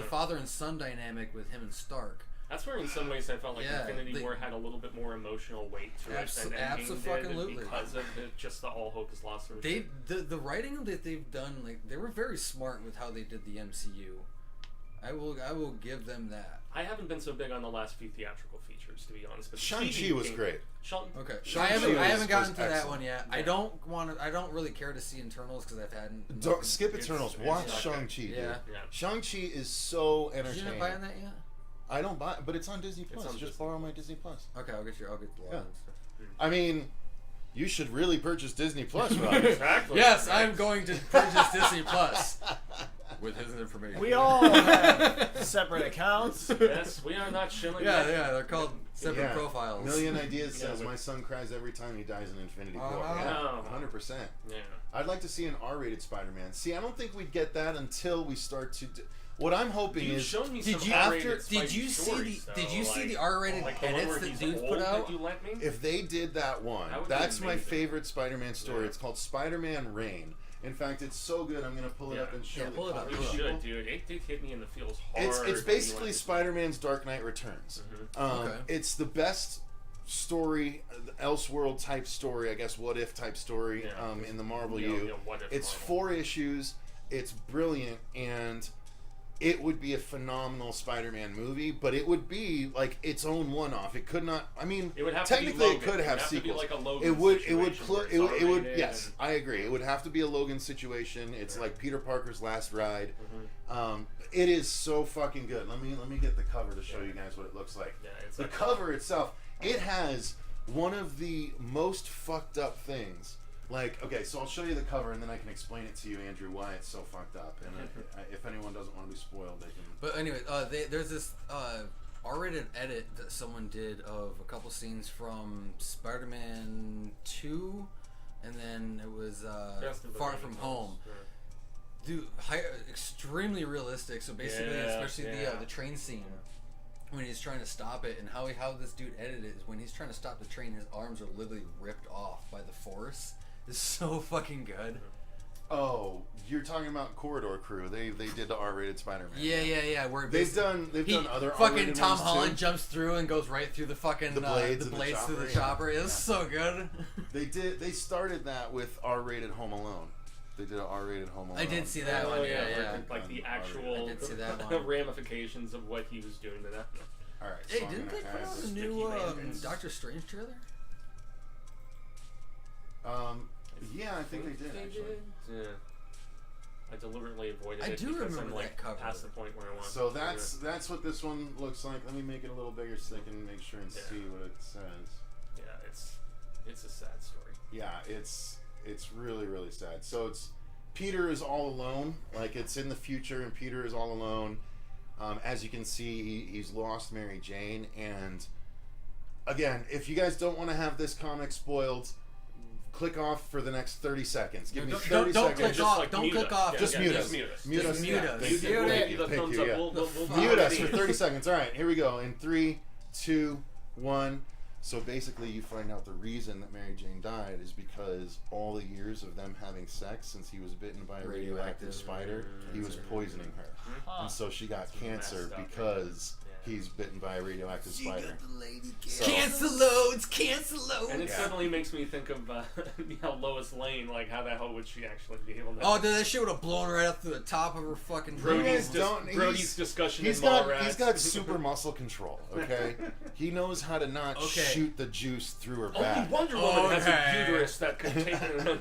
father and son dynamic with him and Stark. That's where, in some ways, I felt like Infinity War had a little bit more emotional weight to it than Endgame did, because of just the all hope is lost. The writing that they've done, they were very smart with how they did the MCU. I will give them that. I haven't been so big on the last few theatrical features, to be honest. But Shang-Chi was great. Okay, Shang-Chi I haven't gotten to that excellent. one yet. Yeah. I don't really care to see Eternals because I've had. Don't skip Eternals. Watch okay. Shang-Chi, dude. Yeah. Shang-Chi is so Did you entertaining. not buying that yet? I don't buy, but it's on Disney Plus. on Just Disney. borrow my Disney Plus. Okay, I'll get the login Yeah. and stuff. I mean, you should really purchase Disney Plus, Rob. Exactly. Yes, I'm going to purchase Disney Plus with his information. We all have separate accounts. Yes, we are not shilling. Yeah, they're called separate Yeah. profiles. Million Ideas Yeah, says with- my son cries every time he dies in Infinity War. Uh-huh. Yeah, Oh. 100%. Yeah. I'd like to see an R-rated Spider-Man. See, I don't think we'd get that until we start to. What I'm hoping You've is shown me Did some you R-rated did you Spidey see stories, the though, did you see like- the R-rated like the one edits where that he's dudes old put out? that you lent me? if they did that one. That would be That's my amazing. favorite Spider-Man story. Yeah. It's called Spider-Man Reign. In fact, it's so good. I'm gonna pull it up and show Yeah, the pull it up, cover You pull it up. should, dude. It did hit me in the feels hard. It's when you basically went to- Spider-Man's Dark Knight Returns. Okay. It's the best story, Elseworld type story, I guess, what if type story Yeah. in the Marvel Yeah, U. yeah, what if It's Marvel. 4 issues. It's brilliant, and it would be a phenomenal Spider-Man movie, but it would be like its own one-off. It could not. I mean, It would have to be technically, it Logan. could It would have have to be sequels. like a Logan it would. It situation would. where it's It would. R-rated Yes, and- I agree. It would have to be a Logan situation. It's like Peter Parker's last ride. It is so fucking good. Let me get the cover to show you guys what it looks like. Yeah, it's The like- cover itself, it has one of the most fucked up things. Like, okay, so I'll show you the cover and then I can explain it to you, Andrew, why it's so fucked up. And if anyone doesn't want to be spoiled, they can. But anyway, there's this R-rated edit that someone did of a couple scenes from Spider-Man 2, and then it was Best of the Far Rain From Films, Home. yeah. Dude, extremely realistic. So basically, Yeah, especially yeah. the train scene when he's trying to stop it, and how this dude edited it is when he's trying to stop the train, his arms are literally ripped off by the force. It's so fucking good. Oh, you're talking about Corridor Crew. They did the R-rated Spider-Man. Yeah. Where They've done other fucking R-rated Tom ones, Holland too. jumps through and goes right through the fucking The blades the of the blades through the chopper, chopper. yeah. It's so good. They started that with R-rated Home Alone. They did an R-rated Home Alone. I did see that one. Yeah. where, like the actual I did see that one. ramifications of what he was doing to that. All right. Hey, so I'm didn't gonna they put add out a this. new lanterns. Doctor Strange trailer? Yeah, I think they did. Actually. Yeah. I deliberately avoided I it do because remember I'm like that cover. past the point where I want. So that's what this one looks like. Let me make it a little bigger so they can make sure and see what it says. Yeah, it's a sad story. Yeah, it's really really sad. So it's Peter is all alone. Like it's in the future, and Peter is all alone. As you can see, he's lost Mary Jane. And again, if you guys don't want to have this comic spoiled, click off for the next 30 seconds. Give me 30 don't seconds. click off. like Don't mute click us. off. Yeah, Just yeah, mute just us. mute us. Mute us. Just mute Yeah, us. thank You you, can thank give you, the thank thumbs you, up. yeah. We'll Mute us for leave. 30 seconds. All right, here we go. In 3, 2, 1. So basically, you find out the reason that Mary Jane died is because all the years of them having sex since he was bitten by a radioactive spider, he was poisoning her. And so she got cancer because he's bitten by a radioactive spider. So, Cancel loads. And it suddenly makes me think of Lois Lane, like how the hell would she actually be able to? Oh, dude, that shit would have blown right up through the top of her fucking. Brody's brain. Brody's discussion he's in got Mallrats. he's got super muscle control. Okay, he knows how to not shoot the juice through her Only back. Wonder Woman has a uterus that could take her.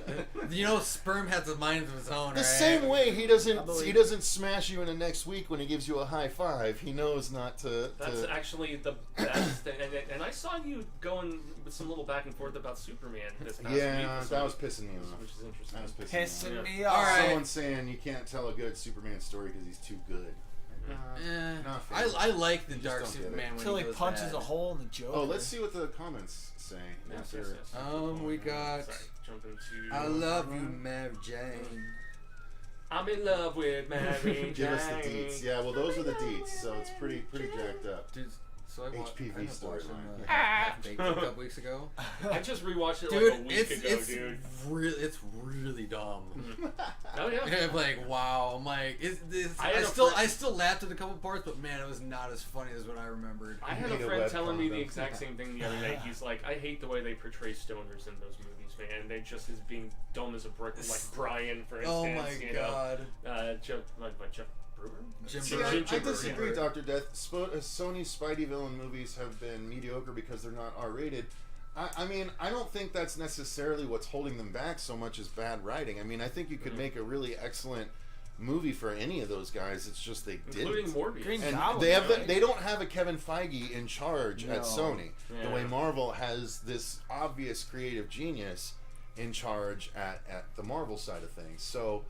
You know, sperm has a mind of its own. The right? same way he doesn't smash you in the next week when he gives you a high five. He knows not to. That's actually the best. And I saw you going with some little back and forth about Superman this past week. That was pissing me off. Which is interesting. That was pissing me me off. off. All right. Someone's saying you can't tell a good Superman story because he's too good. Not fair. I like the You just Dark don't get it. Superman when Until he goes punches bad. a hole in the Joker. Oh, let's see what the comments say. Yes, after- yes. We got. Sorry, jump into. I love you, Mary Jane. I'm in love with Mary Jane. Give us the deets. Yeah, well, those are the deets, so it's pretty jacked up. Dude, so I watched HPV I watched him, storyline. Half-Baked a couple weeks ago. I just rewatched it Dude, like a week ago, it's dude. it's really dumb. Oh yeah. I'm like, wow. I'm like, I still laughed at a couple parts, but man, it was not as funny as what I remembered. I had a friend telling me the exact same thing the other day. He's like, I hate the way they portray stoners in those movies, man. They just as being dumb as a brick, like Brian, for instance. Oh my god. Jeff I disagree, Dr. Death. Sony's Spidey villain movies have been mediocre because they're not R-rated. I mean, I don't think that's necessarily what's holding them back so much as bad writing. I mean, I think you could make a really excellent movie for any of those guys. It's just they didn't. Including Morbius. And they don't have a Kevin Feige in charge at Sony. The way Marvel has this obvious creative genius in charge at the Marvel side of things. So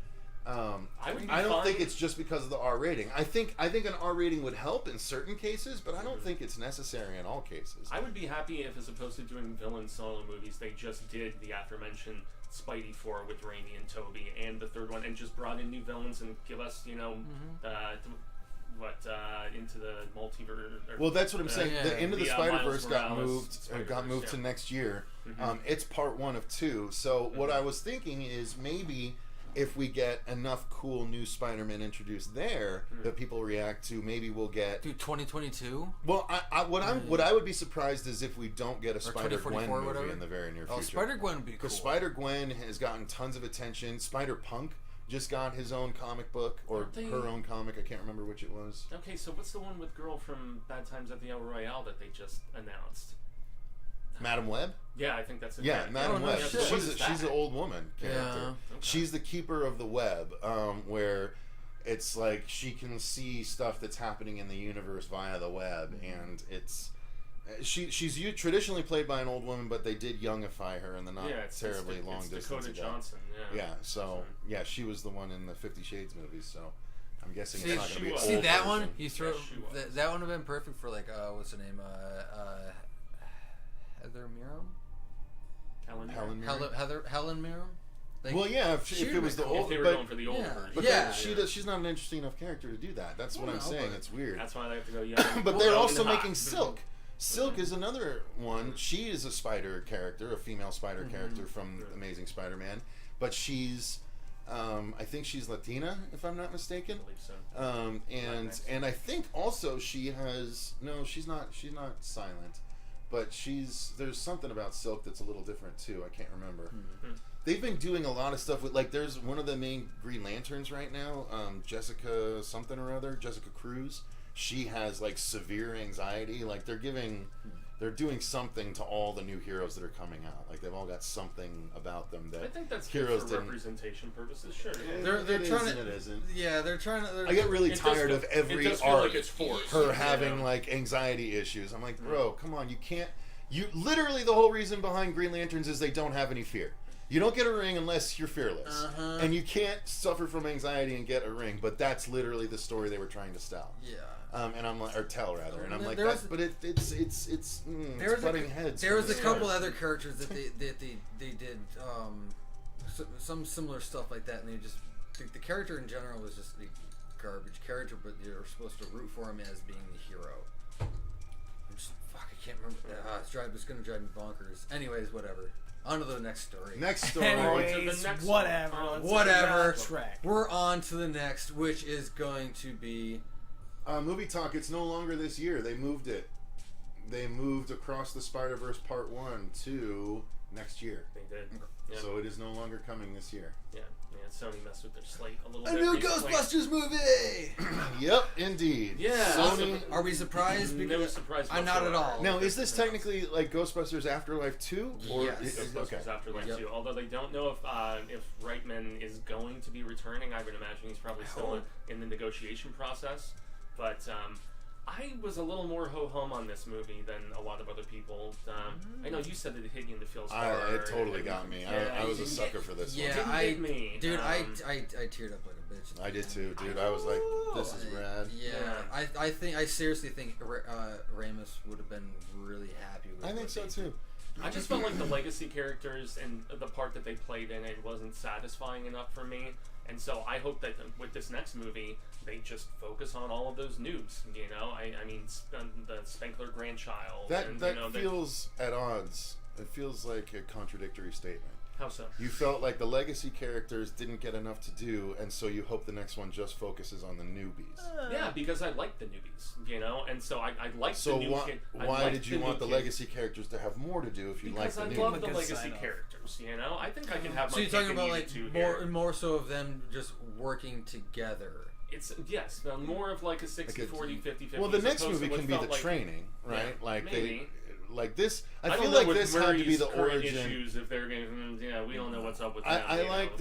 I don't think it's just because of the R rating. I think an R rating would help in certain cases, but I don't think it's necessary in all cases. I would be happy if, as opposed to doing villain solo movies, they just did the aforementioned Spidey 4 with Raimi and Toby, and the third one, and just brought in new villains and give us, into the multiverse. Well, that's what I'm saying. The end of the Spider-Verse got moved to next year. It's part 1 of 2. So what I was thinking is maybe if we get enough cool new Spider-Man introduced there that people react to, maybe we'll get 2022. Well, what I would be surprised is if we don't get a Spider-Gwen movie in the very near future. Spider-Gwen would be cool. Because Spider-Gwen has gotten tons of attention. Spider-Punk just got his own comic book, or her own comic. I can't remember which it was. Okay, so what's the one with girl from Bad Times at the El Royale that they just announced? Madam Web? Yeah, I think that's it. Yeah, Madam Web. She's an old woman character. Yeah. Okay. She's the keeper of the web, where it's like she can see stuff that's happening in the universe via the web, and it's she's traditionally played by an old woman, but they did youngify her in the not terribly long distance Dakota ago. Johnson. Yeah, she was the one in the 50 Shades movies, so I'm guessing it's not going to be old. See that version. one? You throw that one would have been perfect for like what's her name? Heather Mirren? Helen Mirren? Like, well, yeah, if it was the old, if they were going for the old version. But she's not an interesting enough character to do that. That's what I'm saying. It's weird. That's why they have to go young. But they're also making Silk. Silk is another one. She is a spider character, a female spider character from Amazing Spider-Man. But she's, I think she's Latina, if I'm not mistaken. I believe so. And I think also she has she's not silent. But there's something about Silk that's a little different too. I can't remember. They've been doing a lot of stuff with, like, there's one of the main Green Lanterns right now, Jessica something or other, Jessica Cruz. She has like severe anxiety. Like they're doing something to all the new heroes that are coming out. Like they've all got something about them that I think that's heroes good for representation purposes. Sure, they're trying to. It isn't. Yeah, they're trying to. I get really tired of every arc. Like her having like anxiety issues. I'm like, bro, come on, you can't. You literally the whole reason behind Green Lanterns is they don't have any fear. You don't get a ring unless you're fearless, and you can't suffer from anxiety and get a ring. But that's literally the story they were trying to tell. Yeah. And I'm like, or tell rather, and I'm like, it's butting heads. There was a couple other characters that they did some similar stuff like that, and they just the character in general was just a garbage character, but you're supposed to root for him as being the hero. I can't remember. It's gonna drive me bonkers. Anyways, whatever. On to the next story. Anyways, whatever. We're on to the next, which is going to be Movie Talk. It's no longer this year. They moved it. They moved Across the Spider-Verse Part 1 to next year. They did. Yeah. So it is no longer coming this year. Yeah. Sony messed with their slate a little bit. A new Ghostbusters movie! Yep, indeed. Yeah. Sony. Are we surprised? Because no surprise. I'm not at all. Now, is this technically like Ghostbusters Afterlife 2? Or yes. Ghostbusters Afterlife 2. Although they don't know if Reitman is going to be returning. I would imagine he's probably still in the negotiation process. But I was a little more ho-hum on this movie than a lot of other people. I know you said that it hit you in the feels hard. It totally got me. I was a sucker for this one. Yeah, I teared up like a bitch. I did too, dude. I was like, this is rad. Yeah. I seriously think Ramis would have been really happy with it. I think so too. I just felt like the legacy characters and the part that they played in it wasn't satisfying enough for me. And so I hope that with this next movie, they just focus on all of those noobs. You know, I mean, the Spenkler grandchild. That feels at odds. It feels like a contradictory statement. How so? You felt like the legacy characters didn't get enough to do, and so you hope the next one just focuses on the newbies. Yeah, because I like the newbies, you know, and so I like the new kids. So why did you want the legacy characters to have more to do if you like the newbies? Because I love the legacy characters, you know. I think I can have. So you're talking about like more so of them just working together. It's more of like a 60-40, 50-50. Well, the next movie can be the training, right? Yeah, like maybe. Like this. I feel don't know like with this had to be Murray's the current origin. Issues if they're going, we don't know what's up with them. I like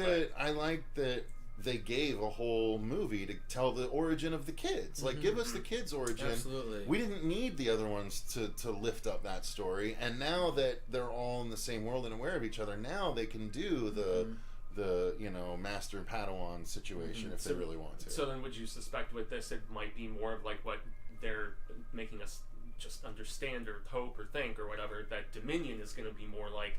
that they gave a whole movie to tell the origin of the kids. Like, give us the kids' origin. Absolutely. We didn't need the other ones to lift up that story. And now that they're all in the same world and aware of each other, now they can do the master Padawan situation if they really want to. So then, would you suspect with this it might be more of like what they're making us just understand or hope or think or whatever, that Dominion is going to be more like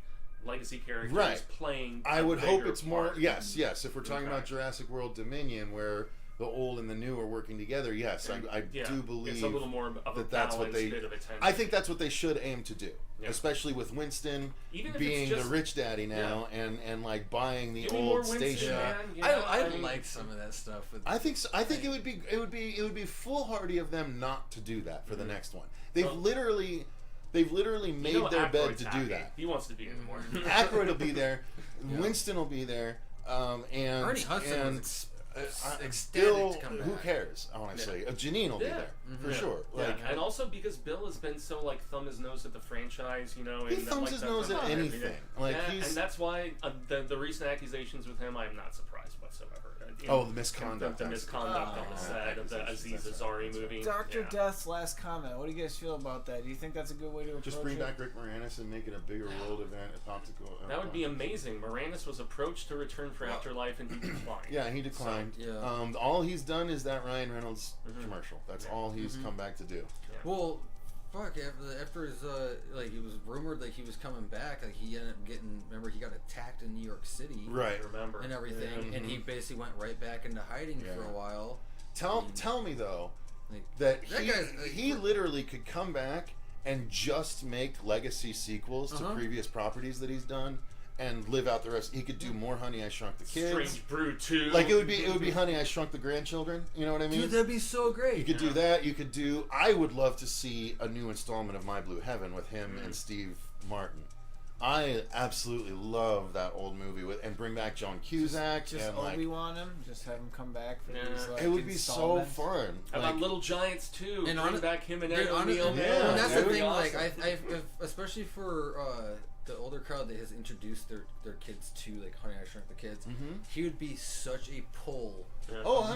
legacy characters playing. I would hope it's more. part. Yes. If we're talking about Jurassic World Dominion, where the old and the new are working together, yes, I do believe it's a little more of a that's what they. bit of attention. I think that's what they should aim to do, especially with Winston being the rich daddy now and like buying the old station. I like some of that stuff. I think so. I think it would be foolhardy of them not to do that for the next one. They've literally made their bed to do that. He wants to be in more. Aykroyd will be there. Winston will be there. And Ernie Hudson was Bill, to come who back. cares? Honestly, Janine will be there for sure. Like, and also because Bill has been so like thumb his nose at the franchise, and he thumbs his nose at anything. Like and that's why the recent accusations with him, I'm not surprised whatsoever. The misconduct. The misconduct on the set of the Aziz Ansari movie. Dr. Death's last comment. What do you guys feel about that? Do you think that's a good way to approach it? Just bring back Rick Moranis and make it a bigger world event. That would be amazing. Moranis was approached to return for Afterlife and he declined. Yeah, he declined. So, all he's done is that Ryan Reynolds commercial. That's all he's come back to do. Yeah. Well, fuck. After his it was rumored that he was coming back. Like he ended up getting. Remember, he got attacked in New York City. Right. Remember. And everything, and he basically went right back into hiding for a while. Tell me though that he literally could come back and just make legacy sequels to previous properties that he's done. And live out the rest. He could do more Honey, I Shrunk the Kids. Strange Brew 2. Like it would be Honey, I Shrunk the Grandchildren. You know what I mean? Dude, that'd be so great. You could do that. You could do. I would love to see a new installment of My Blue Heaven with him and Steve Martin. I absolutely love that old movie and bring back John Cusack. Just and Obi-Wan him. Just have him come back for these. It would be so fun. How about Little Giants 2? And bring back him and Ed O'Neill. And that's the thing. Awesome. Like I especially for. The older crowd that has introduced their kids to like Honey, I Shrunk the Kids, he would be such a pull,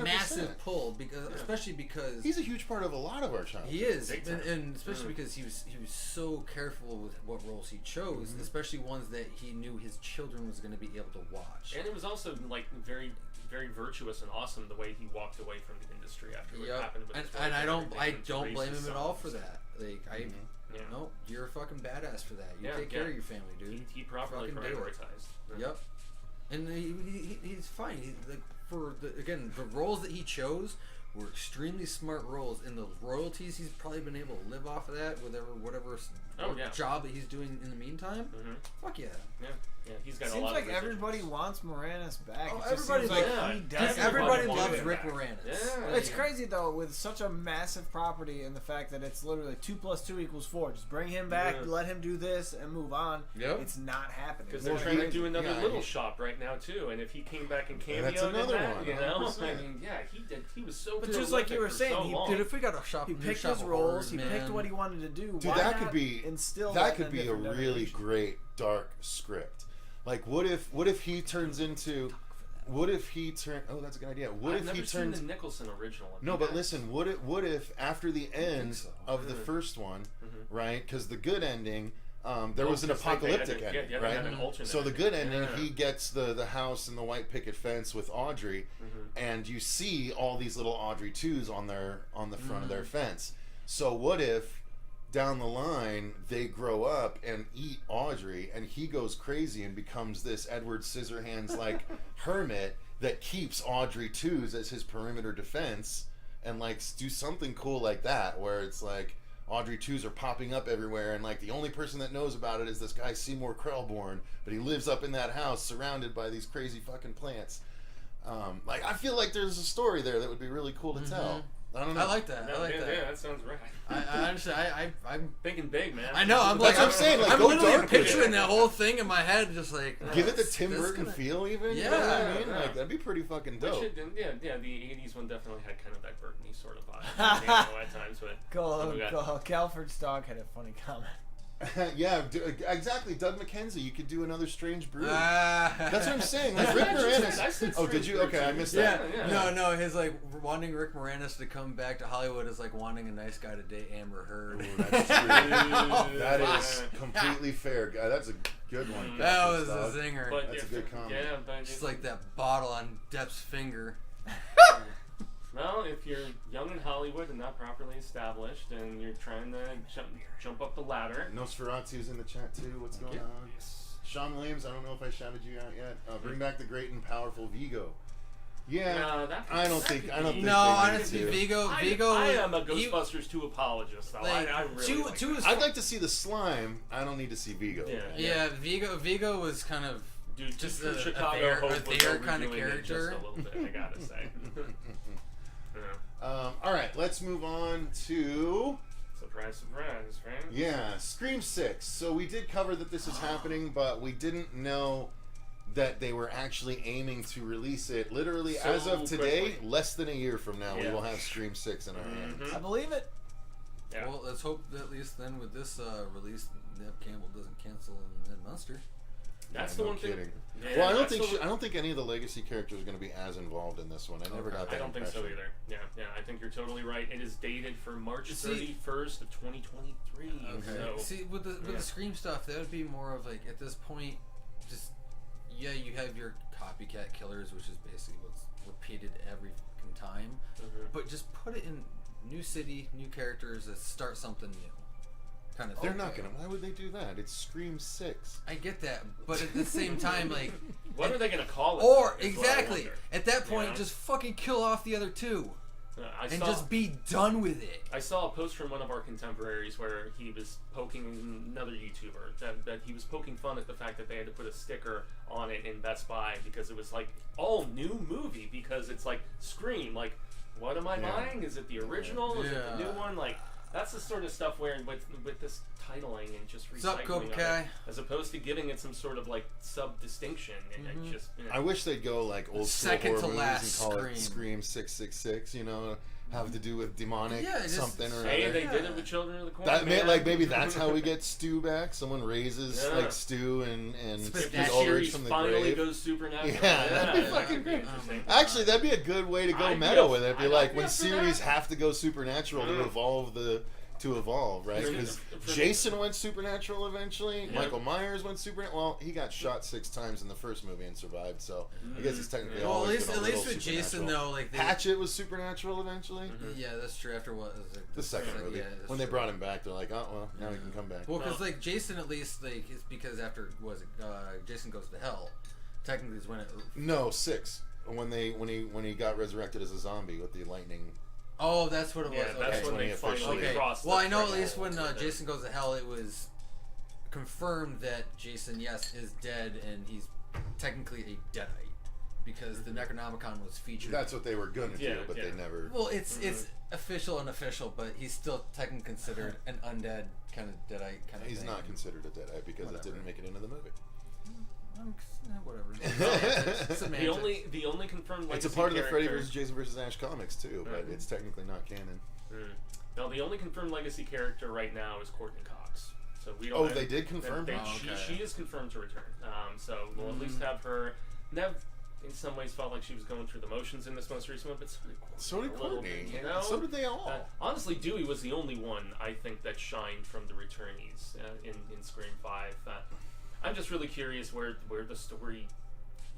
massive pull, especially because he's a huge part of a lot of our childhood. He is, and especially because he was so careful with what roles he chose, especially ones that he knew his children was going to be able to watch. And it was also like very, very virtuous and awesome the way he walked away from the industry after what happened with his and I don't blame him at all for that. Like no, you're a fucking badass for that. You take care of your family, dude. He properly prioritized. Yep. And he's fine. The roles that he chose were extremely smart roles, and the royalties he's probably been able to live off of that, whatever job that he's doing in the meantime. Fuck yeah. Yeah, he's got seems a lot like of everybody wants Moranis back. Everybody loves Rick Moranis. Yeah. It's crazy though, with such a massive property and the fact that it's literally 2 + 2 = 4. Just bring him back, let him do this, and move on. It's not happening because they're trying to do another Little Shop right now too. And if he came back and cameoed that's another in that, one. You know, I mean, he did. He was so. But just like you were saying, dude, if we got a shop, he picked his roles. He picked what he wanted to do. Dude, that could be a really great dark script. Like, what if he turns into? Oh, that's a good idea. I've never seen the Nicholson original. No, but listen. What if after the end of the first one, right? Because the good ending. There was an apocalyptic ending, right? So the good ending, he gets the house and the white picket fence with Audrey, and you see all these little Audrey 2s on the front of their fence. So what if down the line they grow up and eat Audrey, and he goes crazy and becomes this Edward Scissorhands like hermit that keeps Audrey 2s as his perimeter defense, and like do something cool like that where it's like Audrey 2s are popping up everywhere, and like the only person that knows about it is this guy Seymour Krelborn, but he lives up in that house surrounded by these crazy fucking plants. Like I feel like there's a story there that would be really cool to tell. I don't know. I like that. Yeah, I like that. Yeah, that sounds right. I honestly, I'm thinking big, man. I know. I'm That's like, what I'm saying. Like, I'm go literally dark with picturing it. that whole thing in my head, just like give it the Tim Burton feel, even. Yeah, you know what I mean, like that'd be pretty fucking dope. The '80s one definitely had kind of that Burton-y sort of vibe. At times, but Calford's dog had a funny comment. Yeah, exactly. Doug McKenzie, you could do another Strange Brew. That's what I'm saying. Like Rick Moranis. Oh, did you? Okay, I missed that. Yeah. No. His like wanting Rick Moranis to come back to Hollywood is like wanting a nice guy to date Amber Heard. Ooh, that's true. That is completely fair. That's a good one. That was a zinger. That's a good comment. Yeah, but just like that bottle on Depp's finger. Well, if you're young in Hollywood and not properly established, and you're trying to jump up the ladder. Nosferatu's in the chat too. What's going on? Yes. Sean Williams, I don't know if I shouted you out yet. Bring back the great and powerful Vigo. Yeah, I don't think. No, honestly, Vigo. I am a Ghostbusters 2 apologist. Though. Like, I really I'd like to see the slime. I don't need to see Vigo. Yeah, Vigo was kind of just a Chicago their kind of character. Just a little bit, I gotta say. All right, let's move on to. Surprise, right? Yeah, Scream 6. So we did cover that this is happening, but we didn't know that they were actually aiming to release it. Literally, as of today, less than a year from now, we will have Scream 6 in our hands. I believe it. Yeah. Well, let's hope that at least then with this release, Neve Campbell doesn't cancel Ed Munster. That's the one kidding. thing. Well, I don't think any of the legacy characters are going to be as involved in this one. I never got that. I don't think so either. Yeah. I think you're totally right. It is dated for March 31st of 2023. Okay. So, see, with the Scream stuff, that would be more of like at this point, just you have your copycat killers, which is basically what's repeated every fucking time. But just put it in new city, new characters, that start something new. Kind of They're not gonna. Why would they do that? It's Scream 6. I get that, but at the same time, like, what are they gonna call it? Or exactly at that point, just fucking kill off the other two, and just be done with it. I saw a post from one of our contemporaries where he was poking another YouTuber that he was poking fun at the fact that they had to put a sticker on it in Best Buy because it was like all new movie because it's like Scream. Like, what am I buying? Is it the original? Is it the new one? Like. That's the sort of stuff where with this titling and just recycling of it, as opposed to giving it some sort of like sub distinction and just. I wish they'd go like old school horror movies and call it Scream 666. You know, have to do with demonic something or hey, other. they did it with Children of the Corn. Like maybe that's how we get Stu back. Someone raises like Stu and Ulrich from the finally grave. Goes supernatural. Yeah, that'd be fucking great. Actually, that'd be a good way to go meta with it. Be like when series have to go supernatural to evolve, right? Because Jason went supernatural eventually. Michael Myers went supernatural. Well, he got shot 6 times in the first movie and survived, so I guess he's technically always been a little at least with Jason though, like Hatchet was supernatural eventually. Yeah, that's true. After what was it? The second movie, when they brought him back, they're like, oh well, now he can come back. Well, because like Jason, at least like it's because after Jason Goes to Hell, technically is when it. No, 6 when he got resurrected as a zombie with the lightning. Oh, that's what it was. Yeah, that's when they finally crossed. Well, I know at least when Jason Goes to Hell, it was confirmed that Jason, is dead, and he's technically a deadite because the Necronomicon was featured. That's what they were gonna do, but they never. Well, it's official and unofficial, but he's still technically considered an undead kind of deadite kind of. He's not considered a deadite because it didn't make it into the movie. Whatever. The only confirmed legacy it's a part of the Freddy character- vs. Jason vs. Ash comics too, but it's technically not canon. No, the only confirmed legacy character right now is Courtney Cox. So we don't. They did confirm. She is confirmed to return. So we'll at least have her. Nev, in some ways, felt like she was going through the motions in this most recent one, but so did Courtney. You know? So did they all. Honestly, Dewey was the only one I think that shined from the returnees in Scream 5. I'm just really curious where the story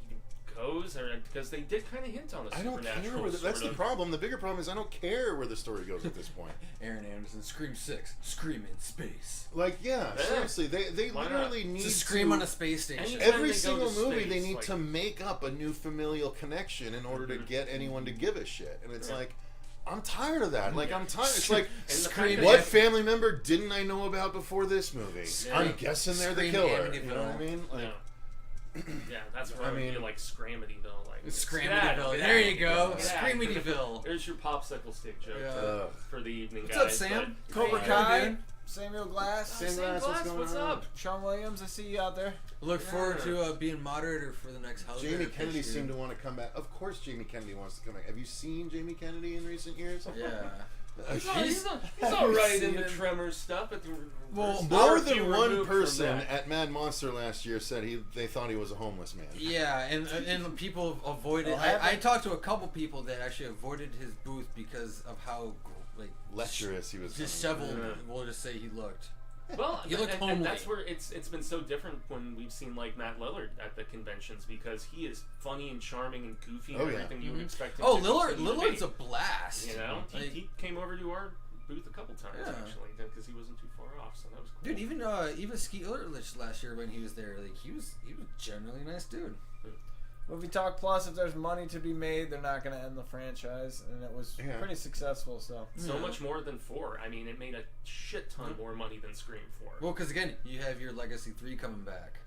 even goes, because they did kind of hint on the supernatural. I don't care. That's the problem. The bigger problem is I don't care where the story goes at this point. Aaron Anderson, Scream 6, Scream in space. Like, seriously, they literally need to Scream on a space station. Every single movie, they need to make up a new familial connection in order to get anyone to give a shit, and it's like. I'm tired of that. Like, I'm tired. It's like, what family member didn't I know about before this movie? I'm guessing they're the killer. You know what I mean? Like, Yeah, that's where I mean, like Scramityville, like Scramityville. There you go, Scramityville. There's your popsicle stick joke for the evening, what's guys. What's up, Sam? Cobra Kai. Samuel Glass. Sam Glass, what's up? Sean Williams, I see you out there. Look forward to being moderator for the next house. Jamie Kennedy seemed to want to come back. Of course, Jamie Kennedy wants to come back. Have you seen Jamie Kennedy in recent years? Yeah. He's all right in the Tremors stuff, but more than one person at Mad Monster last year said they thought he was a homeless man. Yeah, and people avoided. I talked to a couple people that actually avoided his booth because of how lecherous he was. Disheveled. We'll just say he looked. Well, he looked homely. And that's where it's been so different when we've seen like Matt Lillard at the conventions, because he is funny and charming and goofy and everything you would expect him to be. Lillard's a blast. You know, he came over to our booth a couple times actually because he wasn't too far off, so that was cool. Dude, even Skeet Ulrich last year when he was there, like he was generally a nice dude. Movie Talk Plus, if there's money to be made, they're not going to end the franchise, and it was pretty successful. So much more than 4. I mean, it made a shit ton more money than Scream 4. Well, because again, you have your Legacy 3 coming back.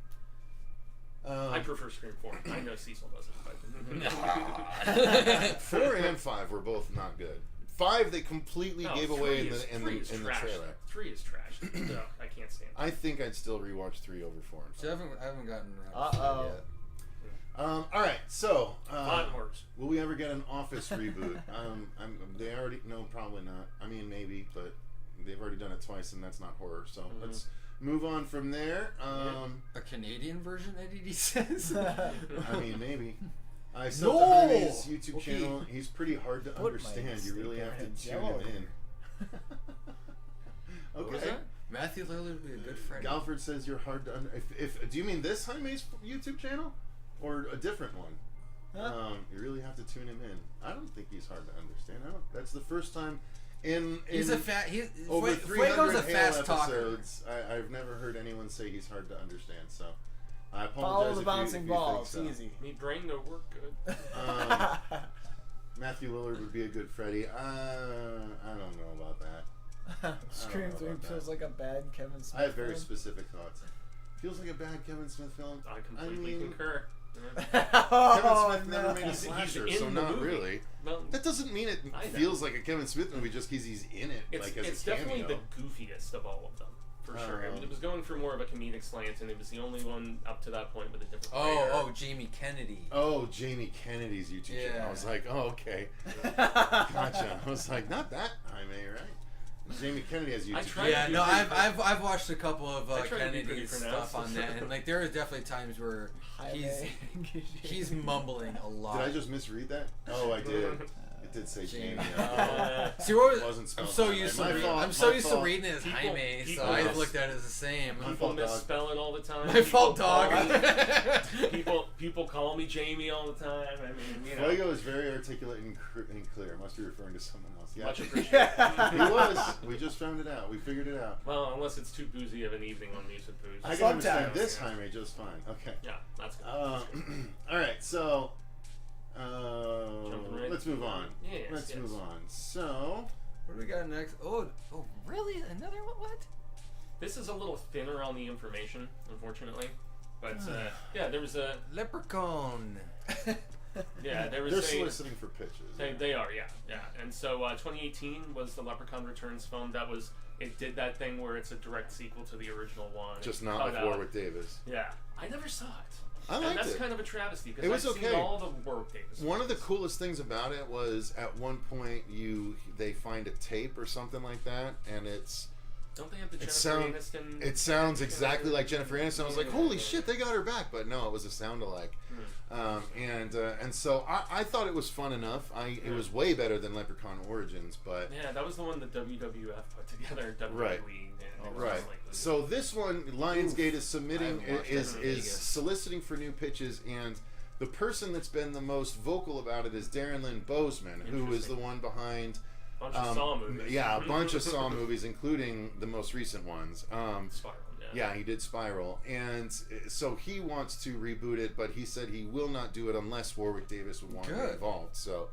I prefer Scream 4. I know Cecil doesn't, but 4 and 5 were both not good. 5 they completely gave away in the trailer. 3 is trash. No, I can't stand it. I think I'd still rewatch 3 over 4 and 5. See, I haven't gotten around to that yet. All right, so Onwards. Will we ever get an Office reboot? They already probably not. I mean, maybe, but they've already done it twice, and that's not horror. So let's move on from there. A Canadian version, Eddie says. I mean, maybe. I saw Jaime's YouTube channel. He's pretty hard to understand. You really have to tune him in. Okay. Matthew Lillard would be a good friend. Galford says you're hard to understand. Do you mean this Jaime's YouTube channel? Or a different one. You really have to tune him in. I don't think he's hard to understand. That's the first time in over 300 Halo episodes. I've never heard anyone say he's hard to understand. So I apologize. Follow the bouncing balls. So. Easy. Me brain no work good. Matthew Lillard would be a good Freddy. I don't know about that. Scream 3 feels like a bad Kevin Smith. I have very specific thoughts. Feels like a bad Kevin Smith film. I completely concur. Kevin Smith never made a slasher, so not really. Well, that doesn't mean it feels like a Kevin Smith movie just because he's in it. It's definitely the goofiest of all of them, for sure. I mean, it was going for more of a comedic slant, and it was the only one up to that point with a different writer. Jamie Kennedy. Oh, Jamie Kennedy's YouTube channel. I was like, okay. Gotcha. I was like, not that Jaime, right? Jamie Kennedy has YouTube. Yeah, no, I've watched a couple of Kennedy's stuff on that, and like there are definitely times where he's mumbling a lot. Did I just misread that? Oh, I did. It did say Jamie. See, I'm so used to reading it as Jaime, so I looked at it as the same. People misspell it all the time. My fault, dog. People call me Jamie all the time. I mean, you know. Fuego is very articulate and clear. Must be referring to someone else. Yeah. Much appreciated. He was. We just found it out. We figured it out. Well, unless it's too boozy of an evening on Mesa Booze. I can understand this Jaime just fine. Okay. Yeah, that's good. All right, so let's move on. Yes, let's move on. So, what do we got next? Oh, really? Another one? What? This is a little thinner on the information, unfortunately. But there was a Leprechaun. Yeah, they're soliciting for pitches. They are, yeah. And so 2018 was the Leprechaun Returns film. It did that thing where it's a direct sequel to the original one. Just not with Warwick Davis. Yeah, I never saw it. I liked it. That's kind of a travesty because it was I've seen all the Warwick Davis. One of the coolest things about it was at one point they find a tape or something like that, and it's. Don't they have the Jennifer Aniston? It sounds exactly like Jennifer Aniston. I was like, holy shit, they got her back. But no, it was a sound-alike. And so I thought it was fun enough. It was way better than Leprechaun Origins, but... Yeah, that was the one the WWF put together. Right. Right. So this one, Lionsgate is submitting, is soliciting for new pitches, and the person that's been the most vocal about it is Darren Lynn Bozeman, who is the one behind... bunch of Saw movies. Yeah, a bunch of Saw movies, including the most recent ones. Spiral, yeah, he did Spiral. And so he wants to reboot it, but he said he will not do it unless Warwick Davis would want to be involved. So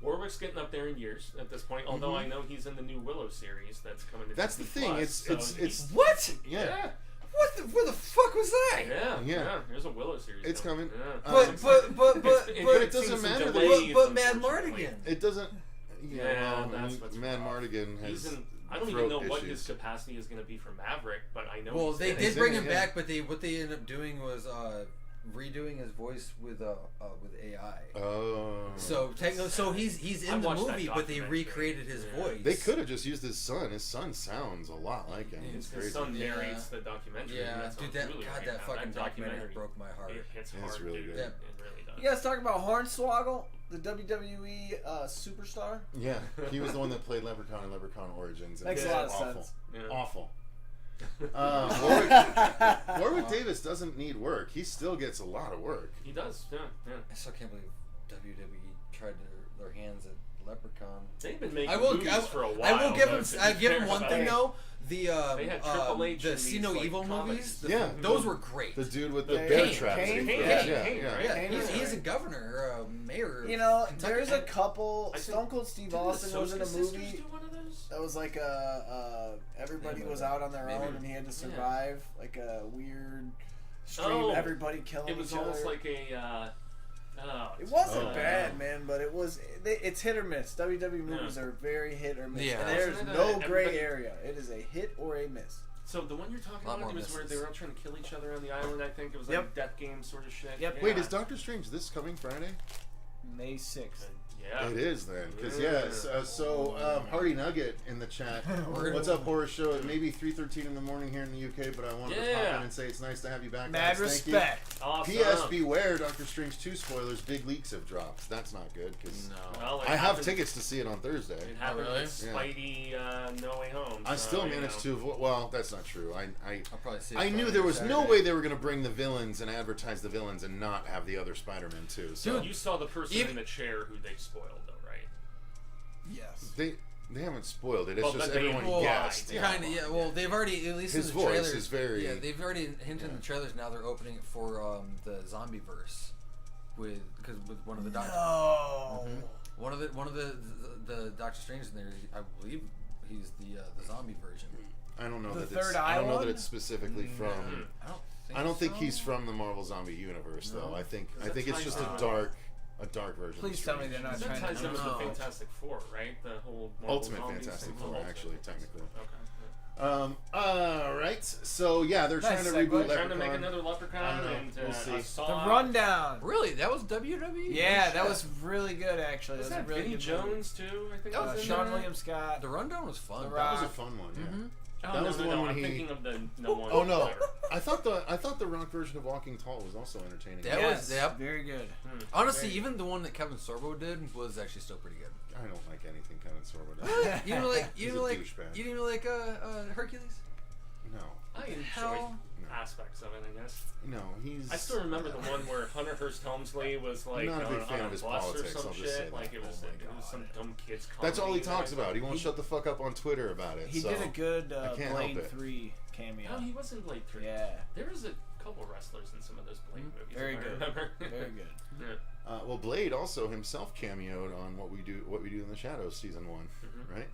Warwick's getting up there in years at this point, although I know he's in the new Willow series that's coming to That's the thing. Plus, it's what? Yeah. Where the fuck was that? Yeah. There's a Willow series. It's coming. Yeah. But it doesn't matter. But Mad Mardigan. It doesn't. That's what's Mad Mardigan has. I don't even know what his capacity is going to be for Maverick, but I know. Well, they did bring him back, but what they ended up doing was redoing his voice with AI. Oh. So he's in the movie, but they recreated his voice. They could have just used his son. His son sounds a lot like him. It's crazy. His son narrates the documentary. Yeah, dude, that fucking documentary broke my heart. It's hard, it's really good. Yeah. It really does. You guys talk about Hornswoggle, the WWE superstar? Yeah, he was the one that played Leprechaun in Leprechaun Origins. And Makes a lot of sense. Yeah. Awful. Warwick Davis doesn't need work. He still gets a lot of work. He does, yeah. I still can't believe WWE tried their hands at Leprechaun. They've been making movies for a while. I will give him one thing though. They had Triple H the See No Evil movies. Those were great. The dude with the bear traps. He's a governor or a mayor. You know, there's a couple. Stone Cold Steve Austin was in a movie. That was like everybody was out on their own and he had to survive like a weird stream. Everybody killing each other. It was almost like a. It wasn't bad, man, but it's hit or miss. WWE movies are very hit or miss. Yeah. There's no gray area. It is a hit or a miss. So the one you're talking about, it was where they were all trying to kill each other on the island. I think it was like death game sort of shit. Yep. Wait, is Doctor Strange this coming Friday? May 6th. Yeah. It is then, because Hardy Nugget in the chat. What's up, horror show? It may be 3:13 in the morning here in the UK, but I wanted to pop in and say it's nice to have you back. Mad guys. respect. Thank you. Awesome. P.S. Beware, Doctor Strange 2 spoilers. Big leaks have dropped. That's not good because I have happened, tickets to see it on Thursday. It happened with Spidey No Way Home. I still managed to. Well, that's not true. I'll probably see it I knew there was no way they were going to bring the villains and advertise the villains and not have the other Spider-Man too. So you saw the person in the chair who they spoiled, though, right? Yes. They haven't spoiled it. It's just everyone guessed. Kind of, yeah. Well, they've already, at least his in the trailers, voice is very. Yeah, they've already hinted in the trailers. Now they're opening it for the zombie verse with one of the doctors. No. One of the Doctor Strange in there. I believe he's the zombie version. I don't know I don't know that it's specifically from. I don't think he's from the Marvel Zombie universe, though. I think it's just a dark version. Please tell me they're not trying to. That ties in with the Fantastic Four, right? The whole Marvel Ultimate Fantastic Four, actually, technically. Okay. All right. So yeah, they're trying to reboot Leprechaun. Trying to make another Leprechaun, and we'll see. The Rundown. Really, that was WWE. Yeah, that was really good actually. Was that that Vinnie Jones too? I think. That was Sean William Scott. The Rundown was fun. That was a fun one. Yeah. Mm-hmm. That was the one when I'm thinking of the one. Oh no, I thought the Rock version of Walking Tall was also entertaining. That was very good. Honestly, even the one that Kevin Sorbo did was actually still pretty good. I don't like anything Kevin Sorbo does. You didn't like Hercules? No. I enjoyed aspects of it, I guess. No, I still remember the one where Hunter Hearst Helmsley was like I'm not a big fan on of his bus politics. or some I'll just shit. say that. Like it was some dumb kids. That's all he talks about. He won't shut the fuck up on Twitter about it. He did a good Blade 3 cameo. No, he was in Blade 3. Yeah. There was a couple wrestlers in some of those Blade movies. Very good. Very good. Yeah. Well, Blade also himself cameoed on What We Do in the Shadows season 1, right?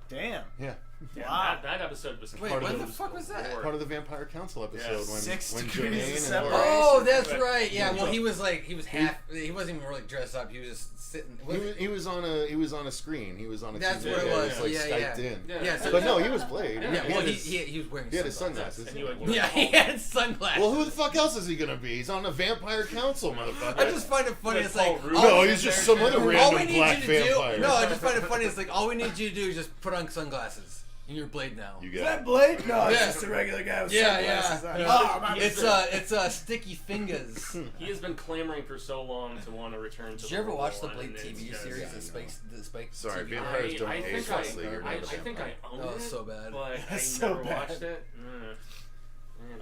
Damn. Yeah. Wow. That episode was Wait, when the fuck was that? Part of the Vampire Council episode when Jermaine and oh, that's right. Yeah. Well, he was half. He wasn't even really dressed up. He was just sitting. He was on a screen. He was on a. That's TV. what it was. Like Skyped in. Yeah. So but no, he was Blade. Yeah. Well, he was wearing. He had his sunglasses. Yeah, he had sunglasses. Well, who the fuck else is he gonna be? He's on the Vampire Council, motherfucker. I just find it funny. It's like no, he's just some other random black vampire. No, I just find it funny. It's like all we need you to do is just put on sunglasses. You're Blade now. You is that Blade? No, it's just a regular guy with sunglasses on. It's sticky fingers. He has been clamoring for so long to want to return to. Did you ever watch the Blade TV series? The Spike. Sorry, vampires don't age nicely. I think I own it. Oh, so bad. But I never watched it.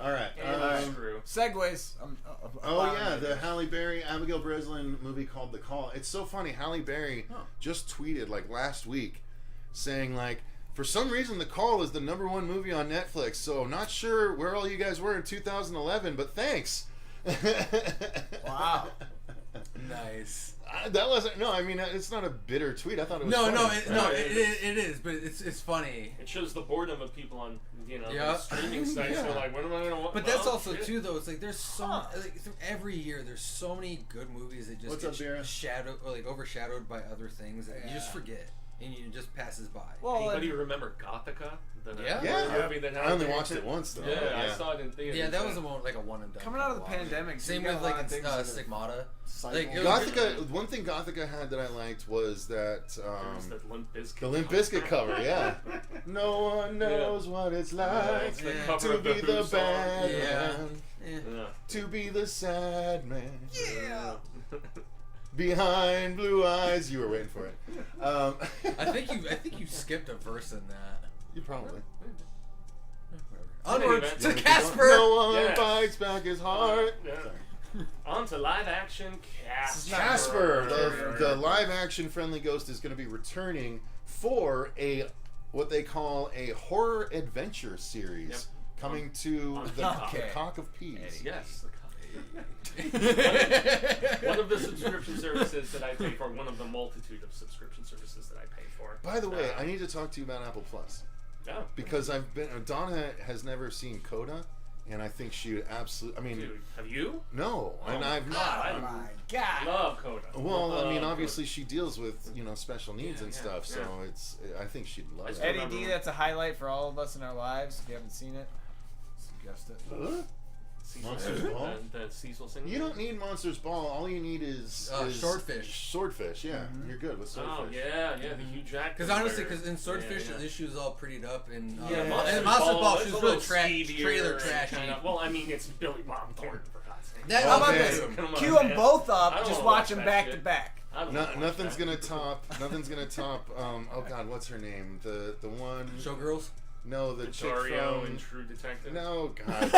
All right. Segues. The Halle Berry, Abigail Breslin movie called The Call. It's so funny. Halle Berry just tweeted like last week, saying like, for some reason, The Call is the #1 movie on Netflix. So not sure where all you guys were in 2011, but thanks. Wow. Nice. That wasn't. No, I mean it's not a bitter tweet. I thought it was. It is, but it's funny. It shows the boredom of people on Yeah. the streaming sites. They're like, when am I gonna watch? But that's also too though. It's like there's so like through every year there's so many good movies that just get overshadowed by other things that you just forget and it just passes by. Well, anybody remember Gothica? Movie that I only watched it once though. Yeah, I saw it in theaters. Yeah, that was like a one and done. Coming out of the pandemic, same with like Stigmata. Like Gothica, one thing Gothica had that I liked was that the Limp Bizkit cover. Yeah, no one knows what it's like to be the bad man, to be the sad man. Yeah. Behind blue eyes, you were waiting for it. I think you skipped a verse in that. You probably. Onward to Casper. No one bites back his heart. On to live action Casper. The live action friendly ghost is going to be returning for what they call a horror adventure series coming to the Cock of Peas. Yes. One of the subscription services that I pay for, one of the multitude of subscription services that I pay for. By the way, I need to talk to you about Apple Plus. Yeah. Because Donna has never seen Coda, and I think she would absolutely. I mean, dude, have you? No, and I've not. Oh my God! Love Coda. Well, I mean, obviously she deals with special needs and stuff, so it's. I think she'd love it. Eddie D, that's a highlight for all of us in our lives. If you haven't seen it, suggest it. Monsters Ball? The Cecil singing? You don't need Monsters Ball. All you need is Swordfish. Swordfish, yeah. Mm-hmm. You're good with Swordfish. Oh, yeah, the Hugh Jackman. Because honestly, in Swordfish, the issue is all prettied up. And Monsters Ball, she's really trailer trashy. Well, I mean, it's Billy Bob Thornton, for God's sake. How about this? Cue them both up, just watch them back to back. Nothing's gonna top. Oh God, what's her name? The one. Showgirls. No, the chick Dario from and True Detective. No, God.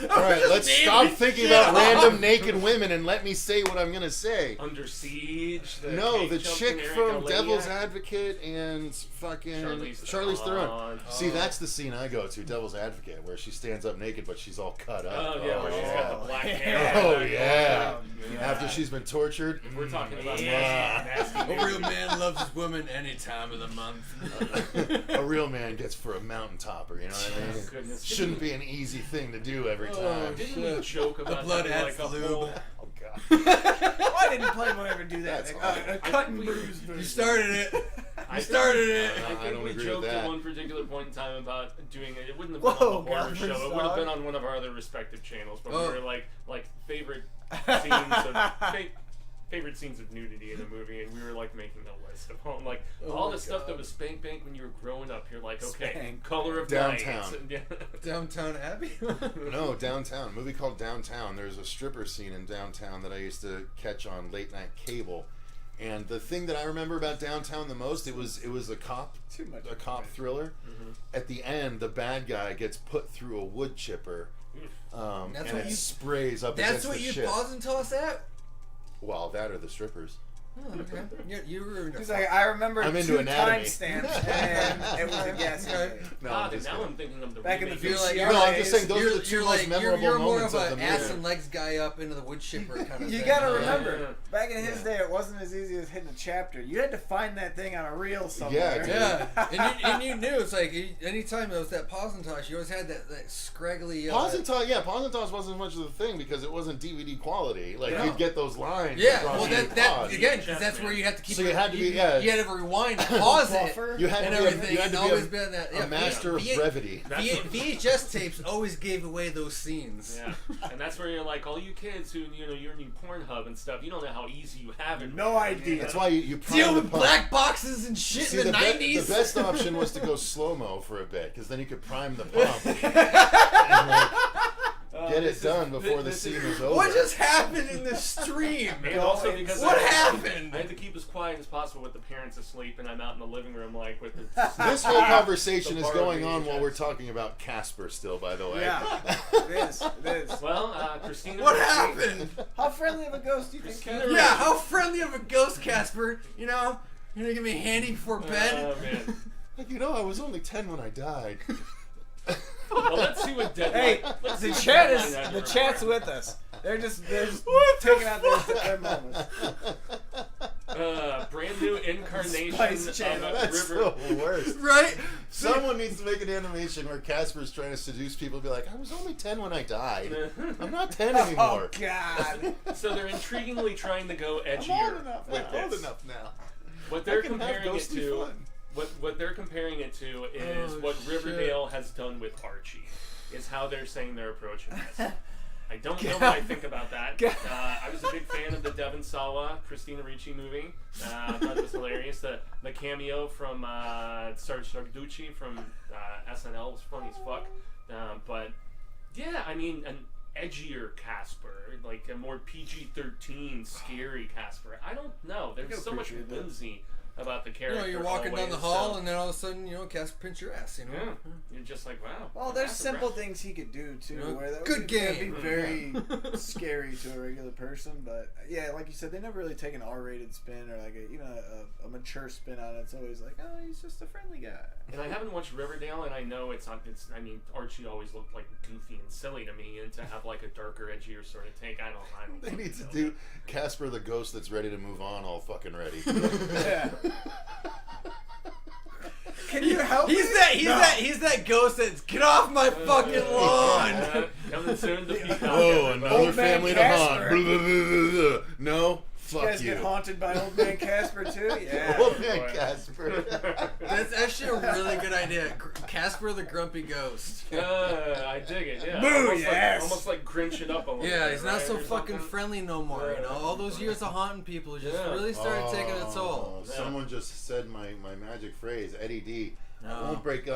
All right, let's stop thinking about random naked women and let me say what I'm gonna say. Under Siege. The chick from Devil's Advocate and fucking Charlize Theron. See, that's the scene I go to, Devil's Advocate, where she stands up naked but she's all cut up. Oh yeah, where she's got the black hair. Oh yeah. After she's been tortured. If we're talking about nasty. A real man loves his woman any time of the month. A real man gets for a mountaintopper, you know what I mean? Goodness. Shouldn't be an easy thing to do every time. Didn't we joke about the blood adds like lube? Oh God! Why didn't Playboy ever do that? A cut and bruise. You started it. I started it. I think we agree joked with that. at one particular point in time about doing it. It wouldn't have been on the horror show. It would have been on one of our other respective channels. But we were like favorite scenes of nudity in a movie, and we were like making a list of all the stuff that was spank bank when you were growing up. You're like, okay, Color of Downtown. Night. Downtown Abbey. No, Downtown. A movie called Downtown. There's a stripper scene in Downtown that I used to catch on late night cable. And the thing that I remember about Downtown the most, it was a cop thriller. Mm-hmm. At the end, the bad guy gets put through a wood chipper, and it sprays up against the ship. That's what you pause and tell us that? Well, that or the strippers. Oh, okay. You were. He's like, I remember I'm 2 anatomy. timestamps, and it was a guess. No, now I'm thinking of the back in the remake. VCR No, I'm just saying those are the two most memorable you're more moments of of the an movie. ass and legs guy up into the wood chipper kind of thing. You gotta remember, back in his day, it wasn't as easy as hitting a chapter. You had to find that thing on a reel somewhere. Yeah. And you knew, it's like, anytime there was that pause and toss, you always had that scraggly... Pause and toss wasn't much of the thing because it wasn't DVD quality. Like, you'd get those lines. Yeah, well, that again, because that's where you have to keep so you had to be, you had to rewind, pause it, you had and to everything. You had to always be been that, a master of brevity. VHS tapes always gave away those scenes. Yeah, and that's where you're like, all you kids who you're in Pornhub and stuff, you don't know how easy you have it. No idea. That's why you deal with black boxes and shit in the 90s. The best option was to go slow-mo for a bit because then you could prime the pump. And, get it done before the scene was over. What just happened in the stream? And also because what happened? I had to keep as quiet as possible with the parents asleep, and I'm out in the living room like with the. This whole conversation is going on while we're talking about Casper still, by the way. Yeah, it is. Well, Christina. What happened? How friendly of a ghost do you think Casper is? Yeah, how friendly of a ghost, Casper? You're gonna give me a handy before bed? Oh man. Like, I was only 10 when I died. Well, let's see what deadline. Hey, the chat's with us. They're just taking out their moments. Brand new incarnation Spice of Channel. a That's river. the worst. Right? Someone needs to make an animation where Casper's trying to seduce people and be like, I was only 10 when I died. I'm not 10 anymore. Oh, God. So they're intriguingly trying to go I'm edgier old enough. with I'm old this. enough now. What they're I can have comparing it ghostly to, fun. what they're comparing it to is what Riverdale has done with Archie. Is how they're saying they're approaching this. I don't know what I think about that. I was a big fan of the Devon Sawa, Christina Ricci movie. I thought it was hilarious. The cameo from Serge Sarducci from SNL was funny as fuck. But yeah, I mean, an edgier Casper, like a more PG-13 scary Casper. I don't know. There's so much whimsy about the character. You're walking down the hall, and then all of a sudden, Casper pinch your ass. Yeah, you're just like, wow. Well, there's simple things he could do too. Where that good would game. be very scary to a regular person, but yeah, like you said, they never really take an R-rated spin or like a mature spin on it. It's always like, oh, he's just a friendly guy. And I haven't watched Riverdale, and I know it's. I mean, Archie always looked like goofy and silly to me, and to have like a darker, edgier sort of take, I don't. They need to do Casper the ghost that's ready to move on, all fucking ready. Yeah. Can you help? He's that ghost that's get off my fucking lawn. Coming soon to Peacock. Oh, another Old man family to Casper. haunt. Blah, blah, blah, blah, blah. No, You fuck guys you. get haunted by Old Man Casper too? Yeah. Old man Casper. That's actually a really good idea. Casper the Grumpy Ghost. I dig it. Yeah. Boo, almost yes. Almost like Grinch it up a little bit. Yeah, he's not right, so or fucking something. friendly no more. All those years of haunting people just really started taking a toll. Someone just said my magic phrase, Eddie D. No.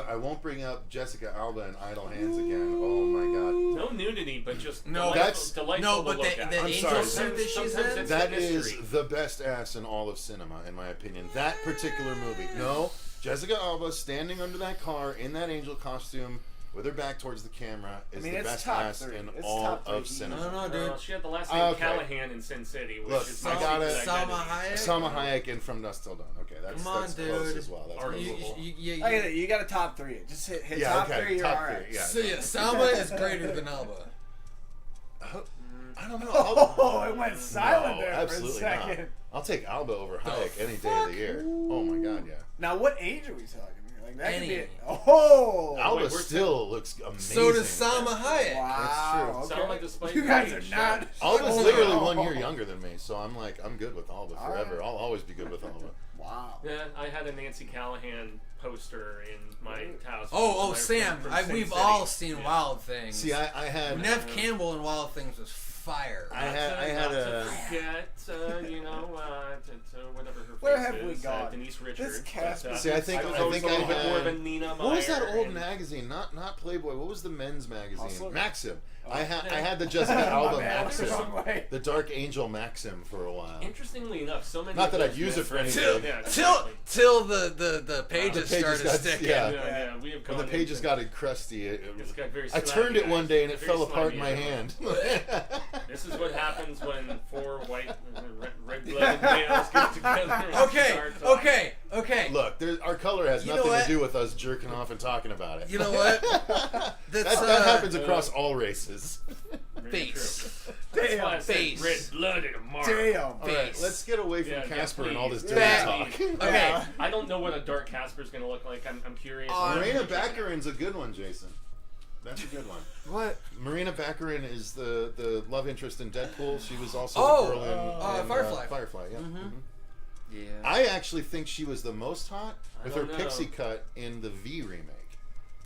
I won't bring up Jessica Alba in Idle Hands again. Oh my god. No nudity, but just delightful to look at. the I'm angel sorry. suit that she's Sometimes in. it's That a is mystery. the best ass in all of cinema, in my opinion. That particular movie. No, Jessica Alba standing under that car in that angel costume with her back towards the camera is the best ass in all of cinema. No, dude. She had the last name Callahan in Sin City. Which Look, is I got it. Salma Hayek. Salma Hayek in From Dusk Till Dawn. Okay, that's close as well. That's You got a top three. Just hit top three. You're all right. So yeah, Salma is greater than Alba. I don't know. Oh, it went silent there absolutely for a second. not. I'll take Alba over Hayek any day of the year. Oh my god, yeah. Now, what age are we talking here? Like that Any. could be. Oh, Alba still looks amazing. So does Salma Hayek. Wow. That's true. Salma, despite You guys are not. Alba's literally 1 year younger than me, so I'm good with Alba forever. right. I'll always be good with Alba. Wow. Yeah, I had a Nancy Callahan poster in my house. Oh, Sam. From Sin We've City. all seen Wild Things. See, I had Nev Campbell in Wild Things was fire. I had a. Forget, to whatever her Where face have is, we gone? Denise Richards. This Casper. See, I think was I always a little bit more of a had. Nina What was that Meyer old and- magazine? Not Playboy. What was the men's magazine? Hustler? Maxim. I had the Jessica Alba bad, Maxim, the wrong way. the Dark Angel Maxim for a while. Interestingly enough, so many. Not that of I'd those use it men- for anything. Yeah, Till the pages started got- sticking. Yeah, we have When the gone pages into- got crusty, It's got very I turned it slimy one day and it very fell apart in slimy my hand. This is what happens when four white, red-blooded males get together. and start talking. Okay. Look, our color has You know nothing what? to do with us jerking off and talking about it. You know what? that happens across all races. Face. That's why I said Face. red-blooded Mark. Damn. All right, let's get away from Yeah, Casper yeah, and all this please. dirty Back- talk. Okay. I don't know what a dark Casper's going to look like. I'm curious. Marina Baccarin's a good one, Jason. That's a good one. What? Marina Baccarin is the love interest in Deadpool. She was also Oh, the girl in Firefly. Firefly, yeah. Mm-hmm. Yeah. I actually think she was the most hot with her don't know. pixie cut in the V remake.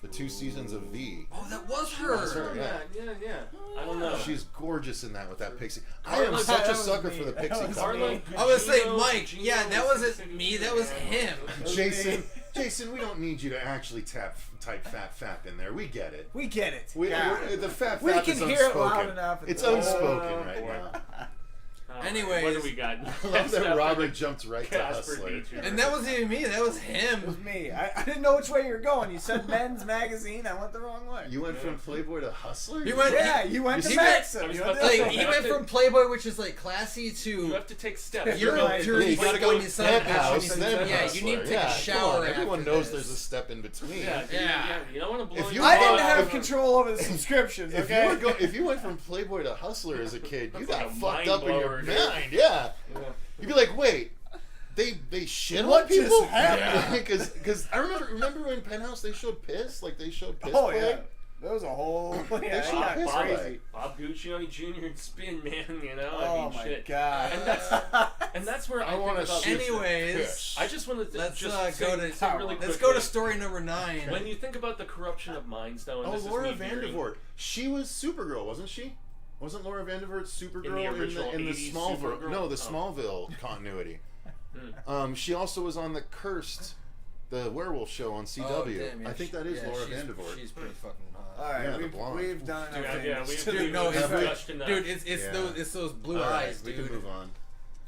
The 2 seasons of V. Oh, that was her. That's her, yeah. Yeah. I don't know. She's gorgeous in that with that pixie. I Carla- am such that a was sucker me. for the That pixie was cut. me. I was saying, Gino- Mike. Gino Yeah, that was wasn't me. That was him. Jason, we don't need you to actually type fat fap in there. We get it. We get it. The fat We fap can is hear it unspoken. loud enough. It's Oh, unspoken right boy. now. Anyways, what do we got? I love that Robert jumped right to Hustler. And that wasn't even me. That was him. It was me. I didn't know which way you were going. You said Men's Magazine. I went the wrong way. You went from Playboy to Hustler? You went to Maxim. He went from Playboy, which is like classy, to you have to take steps. You gotta go inside the house. Yeah, you need to take a shower. Everyone knows there's a step in between. Yeah. You don't want to blow. I didn't have control over the subscriptions. Okay. If you went from Playboy to Hustler as a kid, you got fucked up in your mind. Yeah. You'd be like, wait. They shit on people? Because I remember when Penthouse they showed piss? Like they showed piss play? Yeah. There was a whole crazy. Bob Guccione Jr. and Spin, man, you know? Oh my god. And that's where I want to. Anyways, I just wanted to let's go to story number 9. When you think about the corruption of minds, though, and Laura Vandervoort. She was Supergirl, wasn't she? Wasn't Laura Vandervoort Supergirl in the Smallville? Supergirl? No, the Smallville continuity. She also was on the Cursed, the werewolf show on CW. Oh, damn, yeah. I think that is Laura Vandervoort. She's pretty fucking hot. All right, we've done it's those blue eyes, dude. We can move on.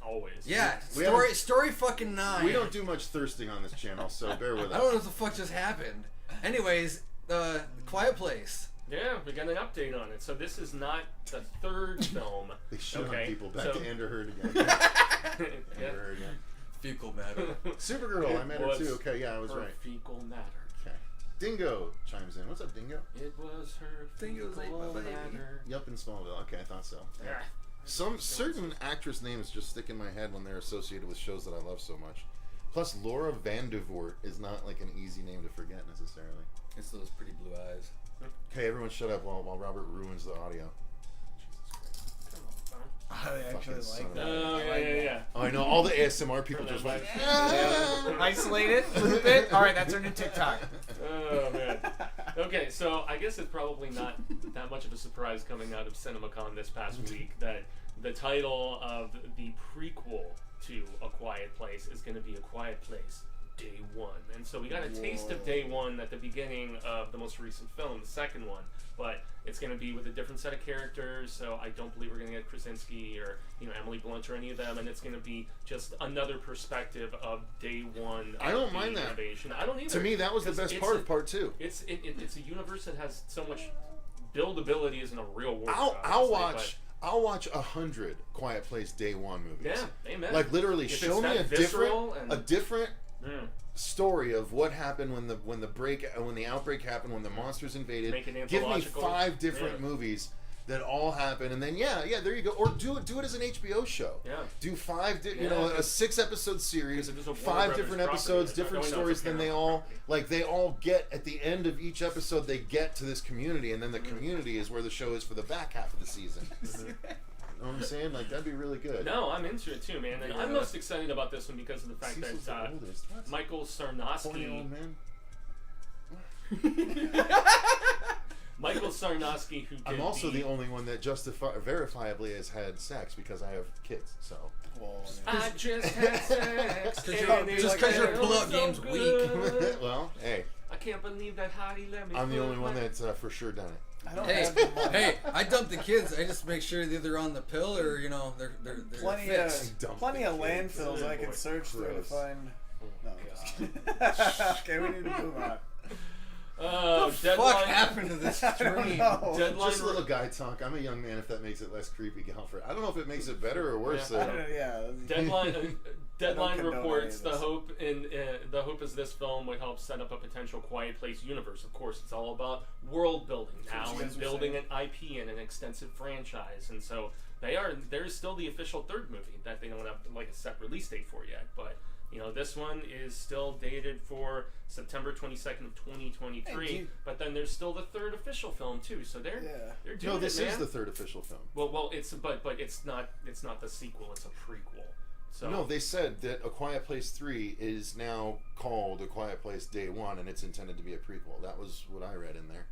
Always. Yeah, story fucking 9. We don't do much thirsting on this channel, so bear with us. I don't know what the fuck just happened. Anyways, Quiet Place. Yeah, we got an update on it. So this is not the third film. They shit on people. Back to Amber Heard again. Amber Heard again. Fecal matter. Supergirl, I met her too. Okay, yeah, I was right. Fecal matter. Okay. Dingo chimes in. What's up, Dingo? It was her fecal matter. Yup, in Smallville. Okay, I thought so. Yeah. Some certain actress names just stick in my head when they're associated with shows that I love so much. Plus, Laura Vandervoort is not like an easy name to forget necessarily. It's those pretty blue eyes. Okay, everyone shut up while Robert ruins the audio. I actually like that. Yeah. Oh, I know, all the ASMR people just went, isolated, loop it. All right, that's our new TikTok. Oh, man. Okay, so I guess it's probably not that much of a surprise coming out of CinemaCon this past week that the title of the prequel to A Quiet Place is going to be A Quiet Place Day One. And so we got a taste of Day One at the beginning of the most recent film, the second one, but it's going to be with a different set of characters, so I don't believe we're going to get Krasinski or Emily Blunt or any of them, and it's going to be just another perspective of Day One. I don't mind that. Innovation. I don't either. To me, that was the best part of part 2. It's a universe that has so much buildability isn't a real world. I'll watch 100 Quiet Place Day One movies. Yeah, amen. Like literally, show me a different story of what happened when the outbreak happened, when the monsters invaded. Give me 5 different movies that all happen, and then there you go. Or do it as an HBO show. Yeah. Do 5, a 6-episode series, 5 different episodes, different stories. Then they all get at the end of each episode. They get to this community, and then the community is where the show is for the back half of the season. You know what I'm saying? Like, that'd be really good. No, I'm into it too, man. And I'm most excited about this one because of the fact that Michael Sarnowski. Michael Sarnowski, who did I'm also the only one that verifiably has had sex because I have kids. So I just had sex. Just because your pull-out game's weak. Well, hey. I can't believe that hottie let me. I'm the only one that's for sure done it. Hey, I dump the kids. I just make sure they're either on the pill or they're plenty of landfills I can search through to find. No, okay, we need to move on. What the fuck happened to this stream? Deadline. Just a little guy talk. I'm a young man. If that makes it less creepy, Galford. I don't know if it makes it better or worse. Deadline reports the hope is this film would help set up a potential Quiet Place universe. Of course, it's all about world building now and building an IP and an extensive franchise. And so there's still the official third movie that they don't have like a set release date for yet, but. This one is still dated for September 22nd of 2023, but then there's still the third official film too. So they're doing No, this is the third official film. Well, it's but it's not the sequel. It's a prequel. So no, they said that A Quiet Place 3 is now called A Quiet Place Day One, and it's intended to be a prequel. That was what I read in there.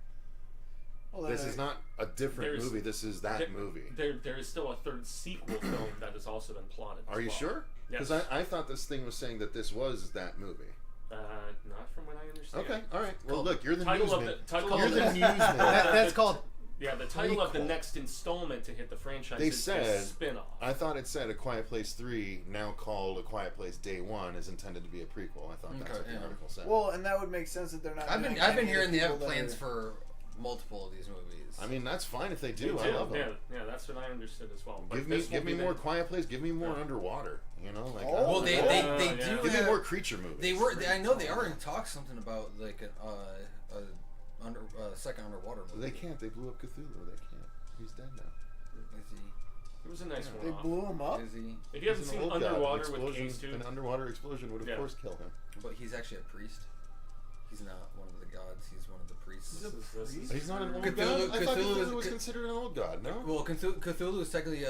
Well, this is not a different movie. This is that movie. There is still a third sequel film that has also been plotted. Are you sure? Because I thought this thing was saying that this was that movie. Not from what I understand. Okay, all right. Well, look, you're the newsman. That's called the title of the next installment to hit the franchise They is said, a spin-off. I thought it said A Quiet Place 3, now called A Quiet Place Day 1, is intended to be a prequel. I thought that's what the article said. Well, and that would make sense that they're not. I've been hearing they have plans for multiple of these movies. I mean, that's fine if they do. I love them. Yeah, that's what I understood as well. Give me more Quiet Place. Give me more underwater. You know, like well, they do. Give me more creature movies. I know they are in talks something about like a second underwater movie. They can't. They blew up Cthulhu. They can't. He's dead now. Is he? It was a nice one. They blew him up. Is he? If you haven't seen Underwater with Case 2, an underwater explosion would of course kill him. But he's actually a priest. He's not one of the gods. He's one of the priests. He's not an old god. I thought Cthulhu was considered an old god. No. Well, Cthulhu is technically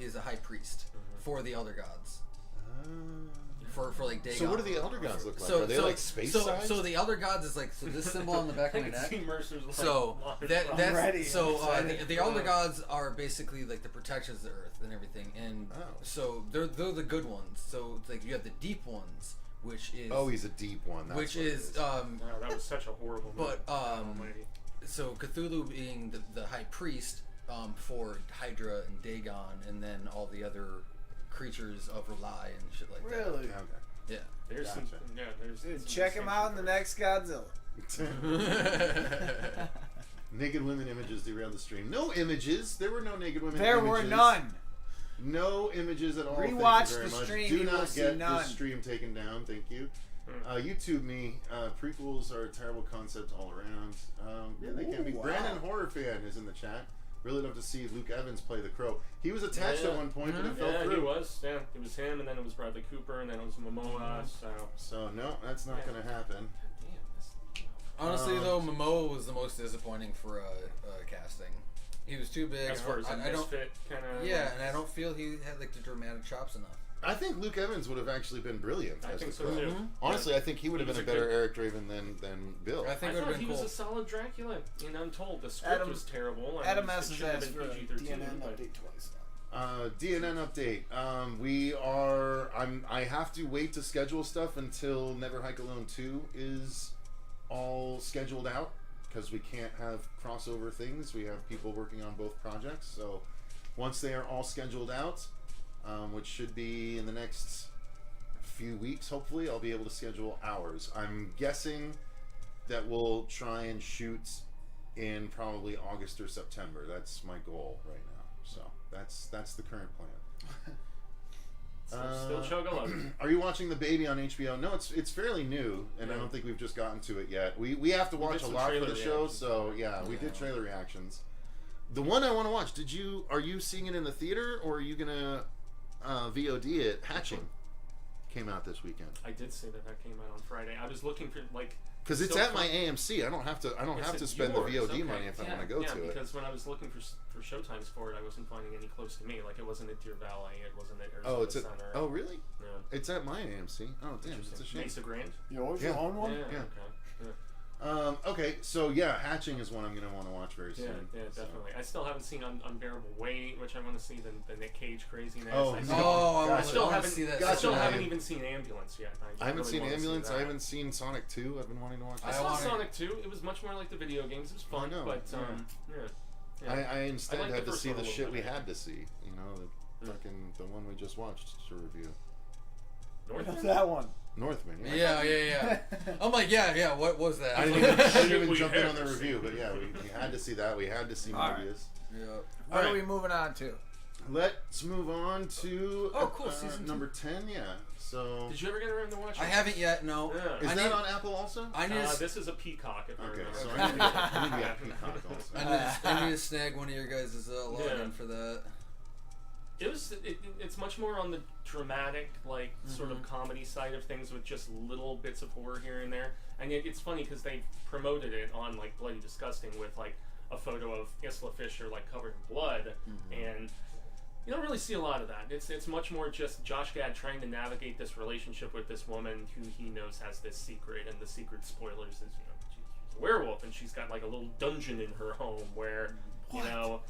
he's a high priest for the elder gods. For like Dagon. So what do the elder gods look like? Are they like space sized? So the elder gods is like this symbol on the back of my neck. So the elder gods are basically like the protectors of the earth and everything, and so they're the good ones. So it's like you have the deep ones, which is he's a deep one. That's that was such a horrible movie. But so Cthulhu being the high priest for Hydra and Dagon, and then all the other creatures of R'lyeh and shit like that. Really? Okay. Yeah. There's Dude, check him out in the next Godzilla. Naked women images derailed the stream. No images. There were no naked women images. There were none. No images at all. Rewatch Thank you very the much. stream. Do You will not see get none. the stream taken down. Thank you. YouTube me. Prequels are a terrible concept all around. Yeah, they can be. Wow. Brandon Horror Fan is in the chat. Really love to see Luke Evans play the Crow. He was attached at one point, but it fell through. He was. Yeah, it was him, and then it was Bradley Cooper, and then it was Momoa. So no, that's not going to happen. Honestly, though, Momoa was the most disappointing for casting. He was too big. As far as a misfit kind of. Yeah, and I don't feel he had like the dramatic chops enough. I think Luke Evans would have actually been brilliant as the Crow. Too. Honestly, I think he would have been a better Eric Draven than Bill. I think he was a solid Dracula in Untold. The script was terrible. Adam S. has asked for a DNN update twice now. DNN update. I have to wait to schedule stuff until Never Hike Alone 2 is all scheduled out because we can't have crossover things. We have people working on both projects. So once they are all scheduled out, which should be in the next few weeks, hopefully, I'll be able to schedule hours. I'm guessing that we'll try and shoot in probably August or September. That's my goal right now. So that's the current plan. Still chug-a-lug. Are you watching The Baby on HBO? No, it's fairly new, and I don't think we've just gotten to it yet. We have to watch a lot for the show, so we did trailer reactions. The one I want to watch, are you seeing it in the theater, or are you gonna VOD it? Hatching came out this weekend. I did say that came out on Friday. I was looking for because it's at my AMC. I don't have to spend the VOD money if I want to go to it. Yeah, because when I was looking for showtimes for it, I wasn't finding any close to me. Like it wasn't at Deer Valley. It wasn't at Arizona Center. Oh, really? Yeah. It's at my AMC. Oh, damn, it's a shame. Mesa Grand. You always own one? Yeah. Okay. Yeah. Okay, so Hatching is one I'm going to want to watch very soon. Yeah, definitely. I still haven't seen Unbearable Weight, which I want to see, the Nick Cage craziness. I still haven't seen that. I still haven't even seen Ambulance yet. I haven't seen Ambulance. I haven't seen Sonic 2. I've been wanting to watch that. I saw Sonic 2. It was much more like the video games. It was fun, but I instead had to see the shit we had to see. You know, the one we just watched to review. What's that one? Northman. Yeah. I'm like, what was that? I didn't even jump in on the review, but we had to see that. We had to see Mobius. Yeah. What are we moving on to? Let's move on to season number 10. Yeah. So. Did you ever get around to watch it? I haven't yet. No. Yeah. Is that on Apple also? This is a Peacock. If okay, so I need to get Peacock also. I need to snag one of your guys' login for that. It's much more on the dramatic, sort of comedy side of things with just little bits of horror here and there. And it's funny because they promoted it on Bloody Disgusting with a photo of Isla Fisher covered in blood, and you don't really see a lot of that. It's much more just Josh Gad trying to navigate this relationship with this woman who he knows has this secret, and the secret, spoilers, is she's a werewolf, and she's got a little dungeon in her home where You know,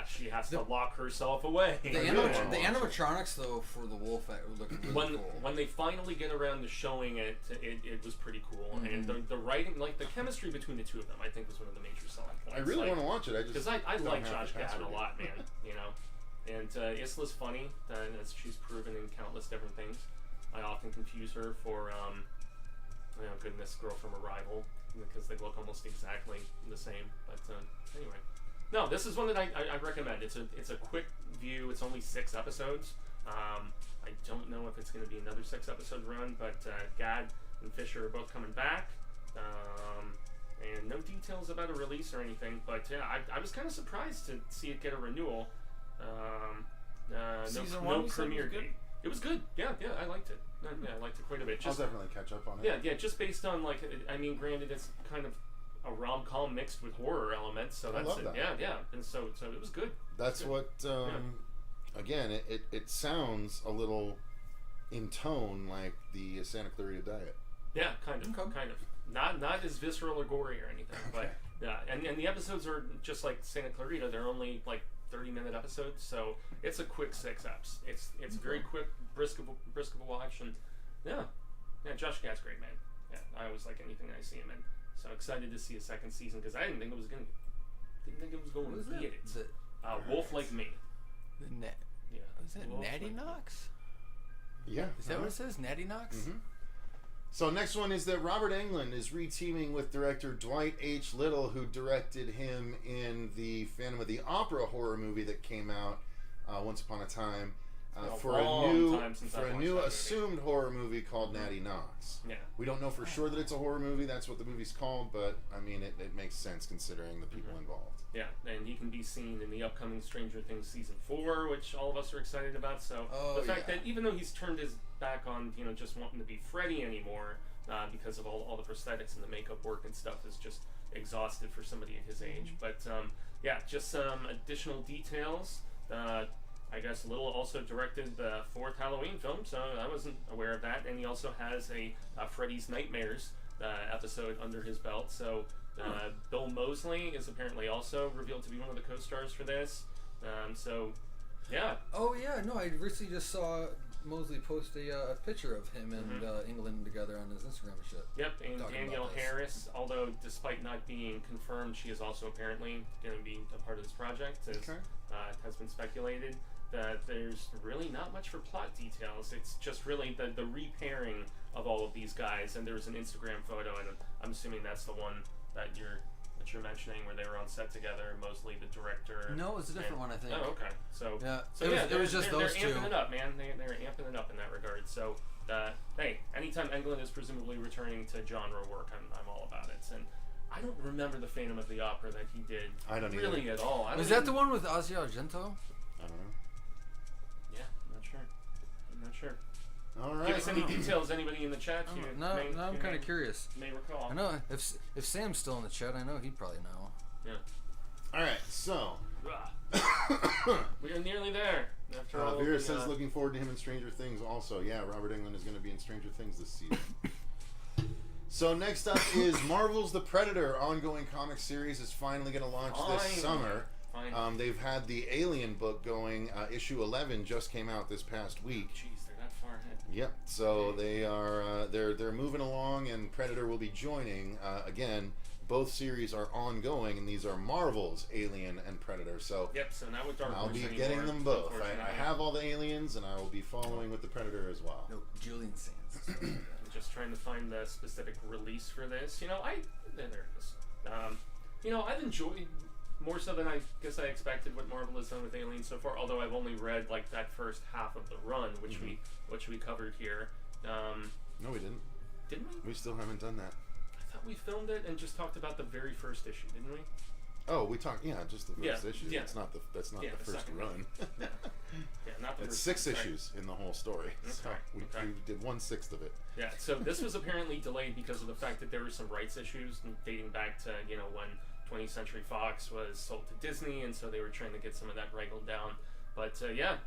she has to lock herself away. The animatronics, though, for the wolf look really cool. When they finally get around to showing it, it was pretty cool. And the writing, like the chemistry between the two of them, I think was one of the major selling points. I really want to watch it. Because I like Josh Gad a lot, man. You know, and Isla's funny, as she's proven in countless different things. I often confuse her for, girl from Arrival, because they look almost exactly the same. But anyway, no, this is one that I recommend. It's a quick view. It's only 6 episodes. I don't know if it's going to be another 6-episode run, but Gad and Fisher are both coming back. And no details about a release or anything, but I was kind of surprised to see it get a renewal. No premiere date. It was good. Yeah, I liked it. I liked it quite a bit. I'll definitely catch up on it. Yeah, just based on granted, it's kind of a rom-com mixed with horror elements, so that's it. That. Yeah, and so it was good. That's what. Again, it sounds a little in tone like the Santa Clarita Diet. Yeah, kind of. Not as visceral or gory or anything, but yeah, and the episodes are just like Santa Clarita. They're only like 30-minute episodes, so it's a quick 6 eps. It's very quick, brisk of a watch, and Josh Gad's great, man. Yeah, I always like anything I see him in. So excited to see a second season because I didn't think it was going to be it. Wolf Like Me. Is that Natty Knox? Yeah. Is that what it says? Natty Knox? Mm-hmm. So next one is that Robert Englund is re-teaming with director Dwight H. Little, who directed him in the Phantom of the Opera horror movie that came out once upon a time, for a new assumed horror movie called Natty Knox. Yeah. We don't know for sure that it's a horror movie. That's what the movie's called, but I mean it makes sense considering the people involved. Yeah, and he can be seen in the upcoming Stranger Things season 4, which all of us are excited about. So the fact that even though he's turned his back on just wanting to be Freddy anymore, because of all the prosthetics and the makeup work and stuff, is just exhausted for somebody at his age. But just some additional details. I guess Little also directed the 4th Halloween film, so I wasn't aware of that. And he also has a Freddy's Nightmares episode under his belt. So Bill Moseley is apparently also revealed to be one of the co-stars for this. Yeah. Oh yeah, no, I recently just saw Moseley post a picture of him and Englund together on his Instagram and shit. Yep, and Danielle Harris, although despite not being confirmed, she is also apparently going to be a part of this project, as has been speculated. That there's really not much for plot details. It's just really the repairing of all of these guys, and there's an Instagram photo, and I'm assuming that's the one that you're mentioning, where they were on set together. Moseley, the director. No, it was a different one, I think. Oh, okay. So it was just those two. They're amping it up, man. They're amping it up in that regard. So hey, anytime Englund is presumably returning to genre work, I'm all about it. And I don't remember the Phantom of the Opera that he did. I don't really either. At all. Was that the one with Ozzy Argento? I don't know. Yeah, I'm not sure. All right. Give us any details, anybody in the chat. I'm kind of curious. May recall. I know if Sam's still in the chat, I know he'd probably know. Yeah. All right, so we are nearly there. After all, Vera says looking forward to him in Stranger Things. Also, yeah, Robert Englund is going to be in Stranger Things this season. So next up is Marvel's The Predator ongoing comic series is finally going to launch this summer. They've had the Alien book going. Issue 11 just came out this past week. Jeez, they're that far ahead. Yep. So they are they're moving along, and Predator will be joining. Again, both series are ongoing, and these are Marvel's Alien and Predator. So so not with Dark I'll be getting them both. I have all the Aliens, and I will be following with the Predator as well. No, Julian Sands. I'm just trying to find the specific release for this. There it is. I've enjoyed more so than I guess I expected what Marvel has done with Alien so far. Although I've only read like that first half of the run, which we covered here. No, we didn't. Didn't we? We still haven't done that. I thought we filmed it and just talked about the very first issue, didn't we? Oh, we talked. Yeah, just the first issue. Yeah. That's not the first run. Yeah, not the it's first. 6 issues in the whole story. So we did 1/6 of it. Yeah. So this was apparently delayed because of the fact that there were some rights issues dating back to when 20th Century Fox was sold to Disney, and so they were trying to get some of that wrangled down. But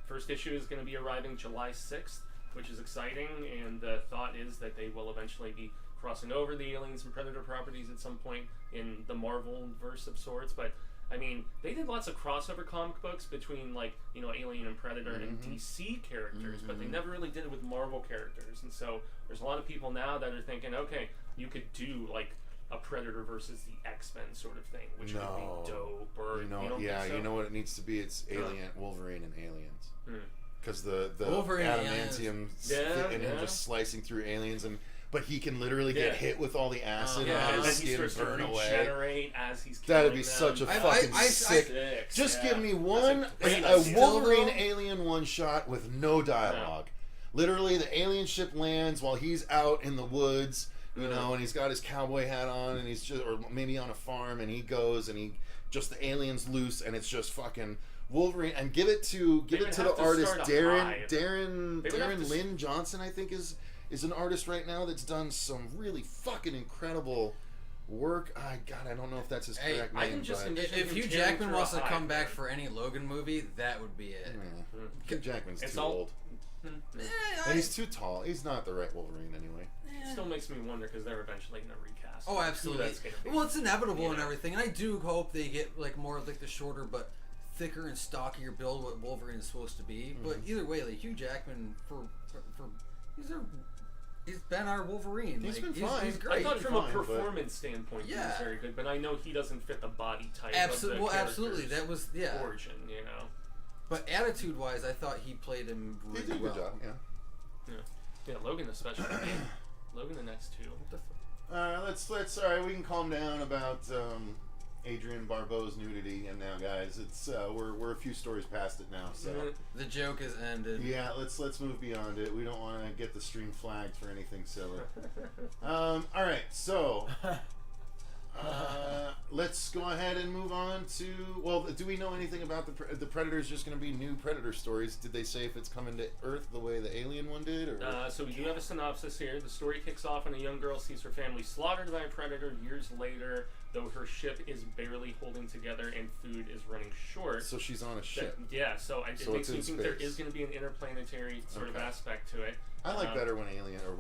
first issue is going to be arriving July 6th, which is exciting, and the thought is that they will eventually be crossing over the Aliens and Predator properties at some point in the Marvel verse of sorts. But I mean, they did lots of crossover comic books between, like, you know, Alien and Predator and DC characters, but they never really did it with Marvel characters. And so there's a lot of people now that are thinking, okay, you could do, like, a Predator versus the X-Men sort of thing, which would be dope. Or, you don't think so? You know what it needs to be? It's Wolverine and Aliens. Because the Wolverine adamantium and him just slicing through aliens, but he can literally get hit with all the acid and his skin burn away. As he's That'd be such a fucking sick. Just give me a Wolverine alien one shot with no dialogue. Literally, the alien ship lands while he's out in the woods, you know, and he's got his cowboy hat on, and he's just, or maybe on a farm, and he goes and the aliens loose, and it's just fucking Wolverine, and give it to the artist Darren Lynn Johnson, I think is an artist right now that's done some really fucking incredible work. I don't know if that's his correct name. If Hugh Jackman wants to come back for any Logan movie, that would be it. Hugh Jackman's too old. And he's too tall. He's not the right Wolverine anyway. It still makes me wonder because they're eventually going to recast. Oh, absolutely. Well, it's inevitable and everything, and I do hope they get like more of like the shorter but thicker and stockier build what Wolverine is supposed to be. But either way, like Hugh Jackman for he's been our Wolverine. He's been fine. He's great. I thought from a performance standpoint, he was very good. But I know he doesn't fit the body type. Absolutely. That was origin, you know. But attitude-wise, I thought he played him really well. He did a good job. Yeah, Logan especially. Logan the next two. What the let's all right. We can calm down about Adrienne Barbeau's nudity, and now, guys, it's we're a few stories past it now, so the joke is ended. Yeah, let's move beyond it. We don't want to get the stream flagged for anything silly. All right, so let's go ahead and move on to. Well, do we know anything about the Predator's just going to be new Predator stories? Did they say if it's coming to Earth the way the Alien one did? Or? So we do have a synopsis here. The story kicks off when a young girl sees her family slaughtered by a predator years later, though her ship is barely holding together and food is running short. So she's on a ship. So it makes me think there is going to be an interplanetary sort of aspect to it. I like better when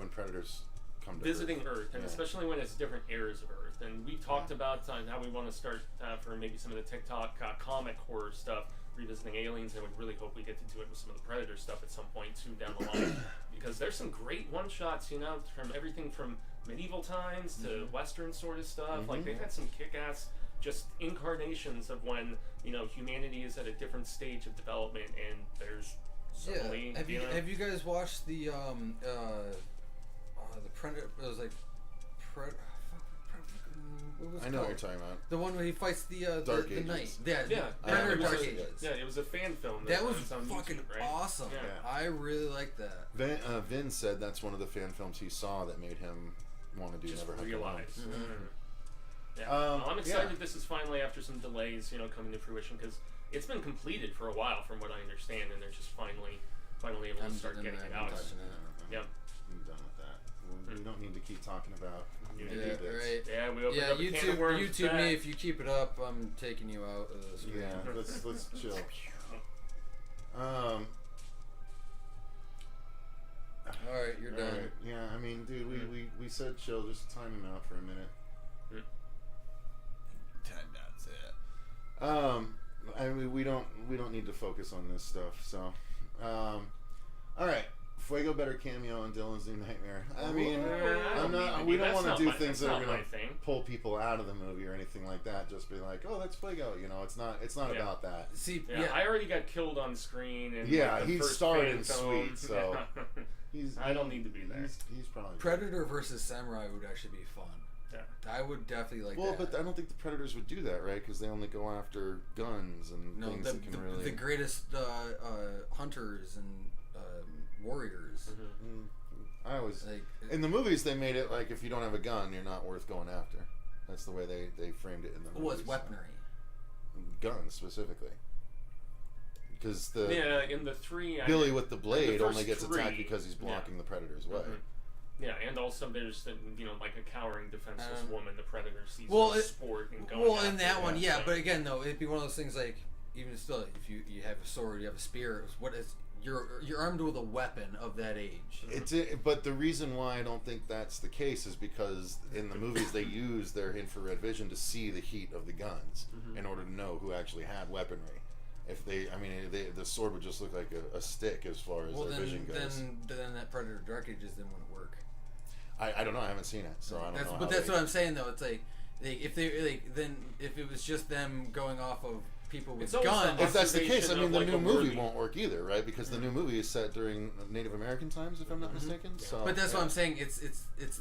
Predators come to visiting Earth, and especially when it's different eras of Earth. And we've talked about how we want to start for maybe some of the TikTok comic horror stuff, revisiting aliens, and we really hope we get to do it with some of the Predator stuff at some point too down the line. Because there's some great one-shots, you know, from everything from medieval times to Western sort of stuff. Like, they've had some kick-ass just incarnations of when, you know, humanity is at a different stage of development, and there's suddenly, Have you guys watched the Predator? It was like I know what you're talking about. The one where he fights the Dark the knight. Ages. Predator Dark Ages. Yeah, it was a fan film. That was fucking YouTube, right? awesome. Yeah. I really like that. Vin said that's one of the fan films he saw that made him want to do Just Never Have realize. Yeah. I'm excited this is finally, after some delays, you know, coming to fruition, because it's been completed for a while from what I understand, and they're just finally able to start getting it out. Yep. I'm done with that. We don't need to keep talking about right. Yeah, we opened up a can of worms. YouTube me if you keep it up. I'm taking you out of the screen. Yeah, let's chill. All right, you're done. Right. Yeah, I mean, dude, we said chill. Just time him out for a minute. That's it. I mean, we don't need to focus on this stuff. So, all right. Fuego better cameo on Dylan's New Nightmare. I mean, we don't want to do things that are going to pull people out of the movie or anything like that. Just be like, oh, that's Fuego. You know, it's not about that. See, I already got killed on screen. And he starred in Sweet, so I don't need to be there. He's probably Predator versus Samurai would actually be fun. Yeah, I would definitely like that. Well, but I don't think the Predators would do that, right? Because they only go after guns and things that can really... The greatest hunters and warriors. I always... in the movies, they made it like, if you don't have a gun, you're not worth going after. That's the way they framed it in the movies. Well, it's weaponry. Guns, specifically. Because in the three... Billy with the blade only gets attacked because he's blocking the Predator's way. Yeah, and also there's like a cowering, defenseless woman the Predator sees as a sport and going after in that one, but again, though, it'd be one of those things like, even still, if you have a sword, you have a spear, you're armed with a weapon of that age. But the reason why I don't think that's the case is because in the movies they use their infrared vision to see the heat of the guns in order to know who actually had weaponry. If the sword would just look like a stick as far as their vision goes. Then that Predator Dark Ages then wouldn't work. I don't know. I haven't seen it, so I don't know. But that's what I'm saying though. It's like if it was just them going off of people with guns. If that's the case, I mean, the new movie won't work either, right? Because the new movie is set during Native American times, if I'm not mistaken. So, but that's what I'm saying. It's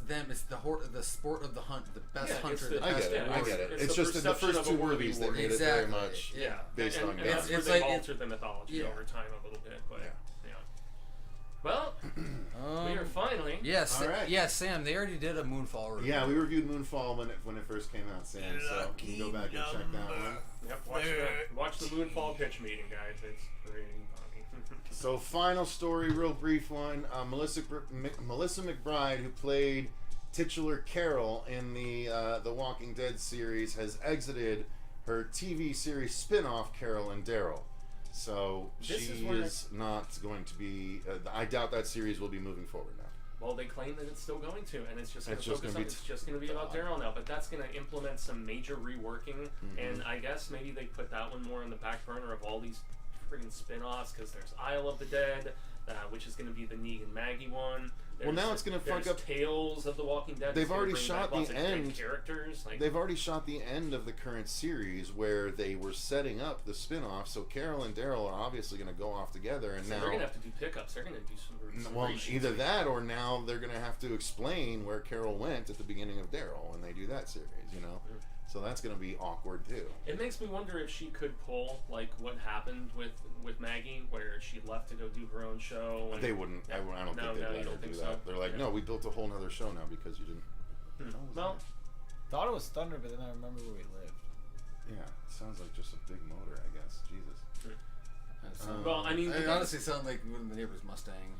them. It's the sport of the hunt. The best hunter. I get it. It's just in the first two movies they made it very much based on guns. It's like altered the mythology over time a little bit, but. Well, we are finally. Yes. All right. Yeah, Sam. They already did a Moonfall review. Yeah, we reviewed Moonfall when it first came out, Sam. So you can go back and check that one. Yep. Watch the Moonfall pitch meeting, guys. It's pretty funny. So, final story, real brief one. Melissa McBride, who played titular Carol in the Walking Dead series, has exited her TV series spin-off Carol and Daryl. So she is not going to be. I doubt that series will be moving forward now. Well, they claim that it's still going to, and it's just going to it's just going to be about Daryl now. But that's going to implement some major reworking, and I guess maybe they put that one more on the back burner of all these friggin' spin-offs, because there's Isle of the Dead, which is going to be the Negan Maggie one. Well, now it's going to fuck up Tales of the Walking Dead. They've already shot the end. Characters. They've already shot the end of the current series where they were setting up the spin-off. So Carol and Daryl are obviously going to go off together, and now they're going to have to do pickups. They're going to do some. Well, either that or now they're going to have to explain where Carol went at the beginning of Daryl when they do that series. So that's going to be awkward too. It makes me wonder if she could pull like what happened with Maggie, where she left to go do her own show. And they wouldn't. I don't think they'd let her do that. So? They're like, no, we built a whole other show now because you didn't. Well, thought it was Thunder, but then I remember where we lived. Yeah, it sounds like just a big motor, I guess. Jesus. Well, I mean, it honestly sounded like the neighbor's Mustang.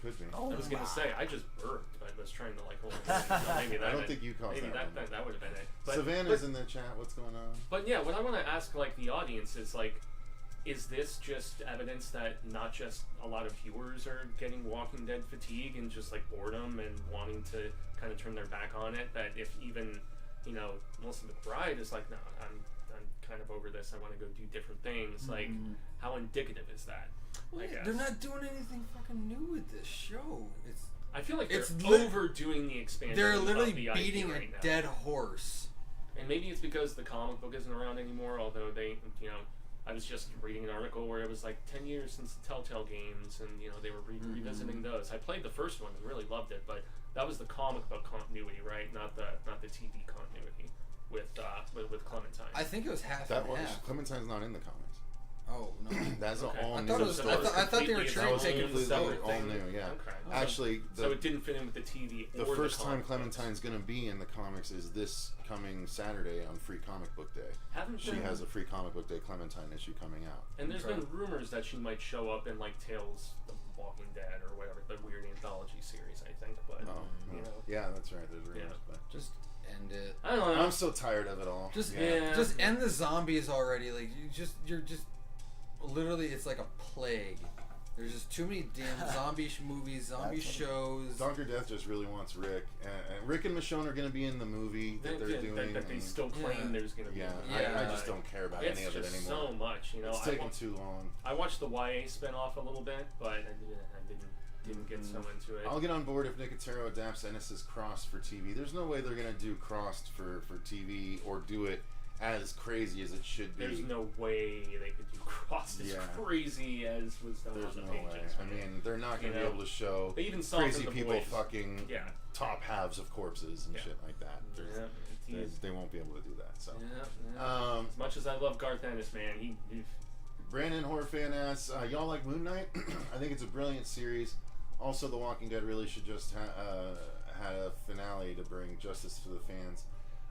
Could be. I was gonna say I just burped. I was trying to like hold it. Maybe that. I don't think you caused maybe that. That would have been it. But, Savannah's in the chat. What's going on? But yeah, what I want to ask like the audience is like, is this just evidence that not just a lot of viewers are getting Walking Dead fatigue and just like boredom and wanting to kind of turn their back on it? That if even Melissa McBride is like, no, I'm kind of over this. I want to go do different things. Like, how indicative is that? Well, they're not doing anything fucking new with this show. I feel like they're overdoing the expansion. They're literally beating right a dead horse. And maybe it's because the comic book isn't around anymore. Although they, I was just reading an article where it was like 10 years since the Telltale games, and they were revisiting those. I played the first one and really loved it, but that was the comic book continuity, right? Not the TV continuity with Clementine. I think it was half and half. Clementine's not in the comics. Oh no, that's all new. I thought they were trying to take it all new. Yeah, actually, so it didn't fit in with the TV. The first time Clementine's going to be in the comics is this coming Saturday on Free Comic Book Day. She has a Free Comic Book Day Clementine issue coming out. And there's been rumors that she might show up in like Tales of Walking Dead or whatever, the weird anthology series, I think. But yeah, that's right. There's rumors, but just end it. I don't know. I'm so tired of it all. Just end the zombies already. Like you're just literally, it's like a plague. There's just too many damn zombie movies, zombie shows. Dr. Death just really wants Rick. And Rick and Michonne are going to be in the movie that they're doing. That they still claim there's going to be. I just don't care about any of it anymore. It's just so much, It's taking too long. I watched the YA spinoff a little bit, but I didn't get so into it. I'll get on board if Nicotero adapts Ennis's Crossed for TV. There's no way they're going to do Crossed for TV or do it as crazy as it should be. There's no way they could do Crossed as crazy as was done on the pages. I mean, they're not going to be able to show crazy people fucking top halves of corpses and shit like that. They won't be able to do that. So, as much as I love Garth Ennis, man, he Brandon Horror Fan asks, y'all like Moon Knight? I think it's a brilliant series. Also, The Walking Dead really should just had a finale to bring justice to the fans.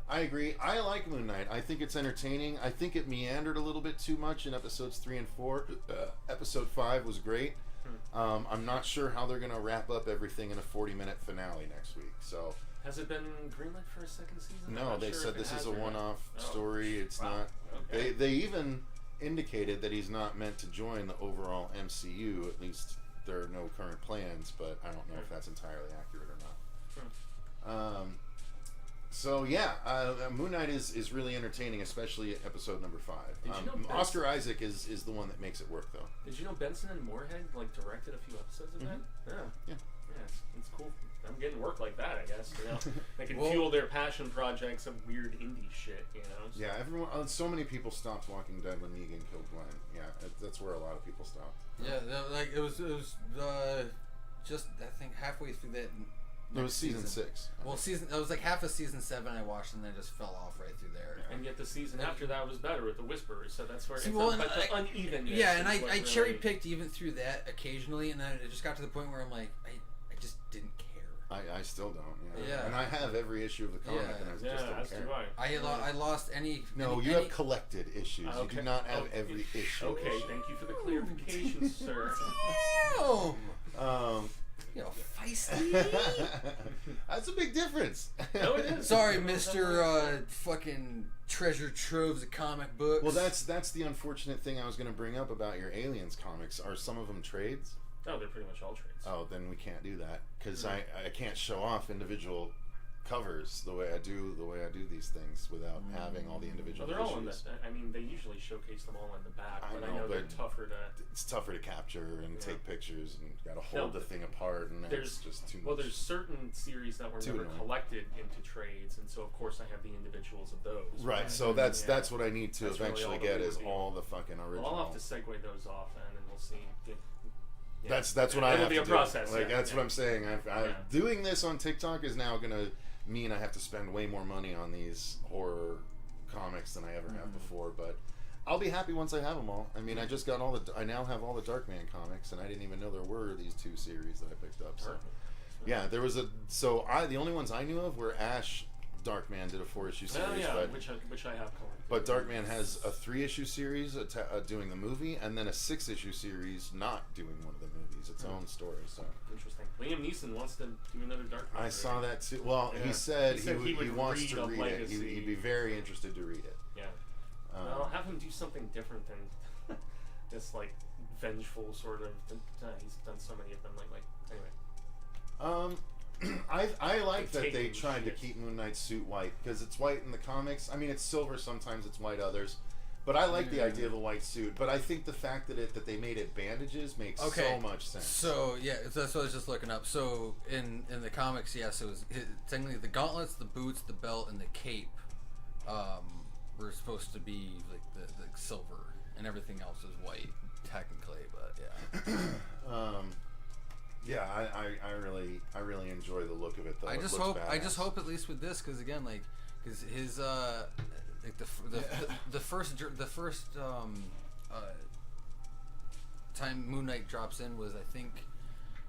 I agree. I like Moon Knight. I think it's entertaining. I think it meandered a little bit too much in episodes 3 and 4. Episode 5 was great. I'm not sure how they're going to wrap up everything in a 40-minute finale next week. So, has it been greenlit for a second season? No, they said this is a one-off story. It's not. Okay. They even indicated that he's not meant to join the overall MCU. At least there are no current plans, but I don't know if that's entirely accurate or not. So yeah, Moon Knight is really entertaining, especially episode number 5. Did you know Oscar Isaac is the one that makes it work, though. Did you know Benson and Moorhead directed a few episodes of that? Yeah, it's cool. I'm getting work like that, I guess. You know, they can fuel their passion projects of weird indie shit. You know. So. Yeah, everyone. So many people stopped Walking Dead when Negan killed Glenn. Yeah, that's where a lot of people stopped. Yeah, it was just I think halfway through that. It was season 6. Well, it was like half of season 7 I watched, and then just fell off right through there. Yeah. And yet the season after that was better with the Whisperers, so that's where it's the unevenness. Yeah, and I cherry picked even through that occasionally, and then it just got to the point where I'm like, I just didn't care. I still don't. Yeah. And I have every issue of the comic, and I just don't care. I lost any. No, you have collected issues. Okay. You do not have every issue. Okay, thank you for the clarification, sir. Feisty. That's a big difference. No, it is. Sorry, Mr. Fucking treasure troves of comic books. Well, that's the unfortunate thing I was going to bring up about your Aliens comics. Are some of them trades? No, they're pretty much all trades. Oh, then we can't do that because I can't show off individual covers the way I do these things without having all the individual. Well, they're all issues. I mean, they usually showcase them all in the back, I but know, I know they're tougher to. It's tougher to capture and take pictures, and got to hold the thing apart, and it's just too much. Well, there's certain series that were never collected into trades, and so of course I have the individuals of those. Right. So that's what I need to eventually get is all the fucking original. Well, I'll have to segue those off, and we'll see. Yeah. That's what I have to do. It'll be a process. Like that's what I'm saying. Doing this on TikTok is now gonna mean I have to spend way more money on these horror comics than I ever have before. But I'll be happy once I have them all. I mean, I just got I now have all the Darkman comics, and I didn't even know there were these 2 series that I picked up. So yeah, there was the only ones I knew of were Ash. Darkman did a 4-issue series, which I have collected. But Darkman has a 3-issue series doing the movie, and then a 6-issue series not doing one of the movies, its own story. So interesting. Liam Neeson wants to do another Darkman. I saw that too. Well, he said he wants to read it. He'd be very interested to read it. Yeah. Well, have him do something different than this vengeful sort of. He's done so many of them lately. Anyway. I like that they tried to keep Moon Knight's suit white because it's white in the comics. I mean, it's silver sometimes, it's white others. But I like the idea of a white suit. But I think the fact that they made it bandages makes so much sense. So yeah, that's what I was just looking up. So in the comics, yes, it was technically the gauntlets, the boots, the belt, and the cape were supposed to be like the silver, and everything else is white technically. But yeah. Yeah, I really enjoy the look of it though. I just hope at least with this, because again, because his the first time Moon Knight drops in was, I think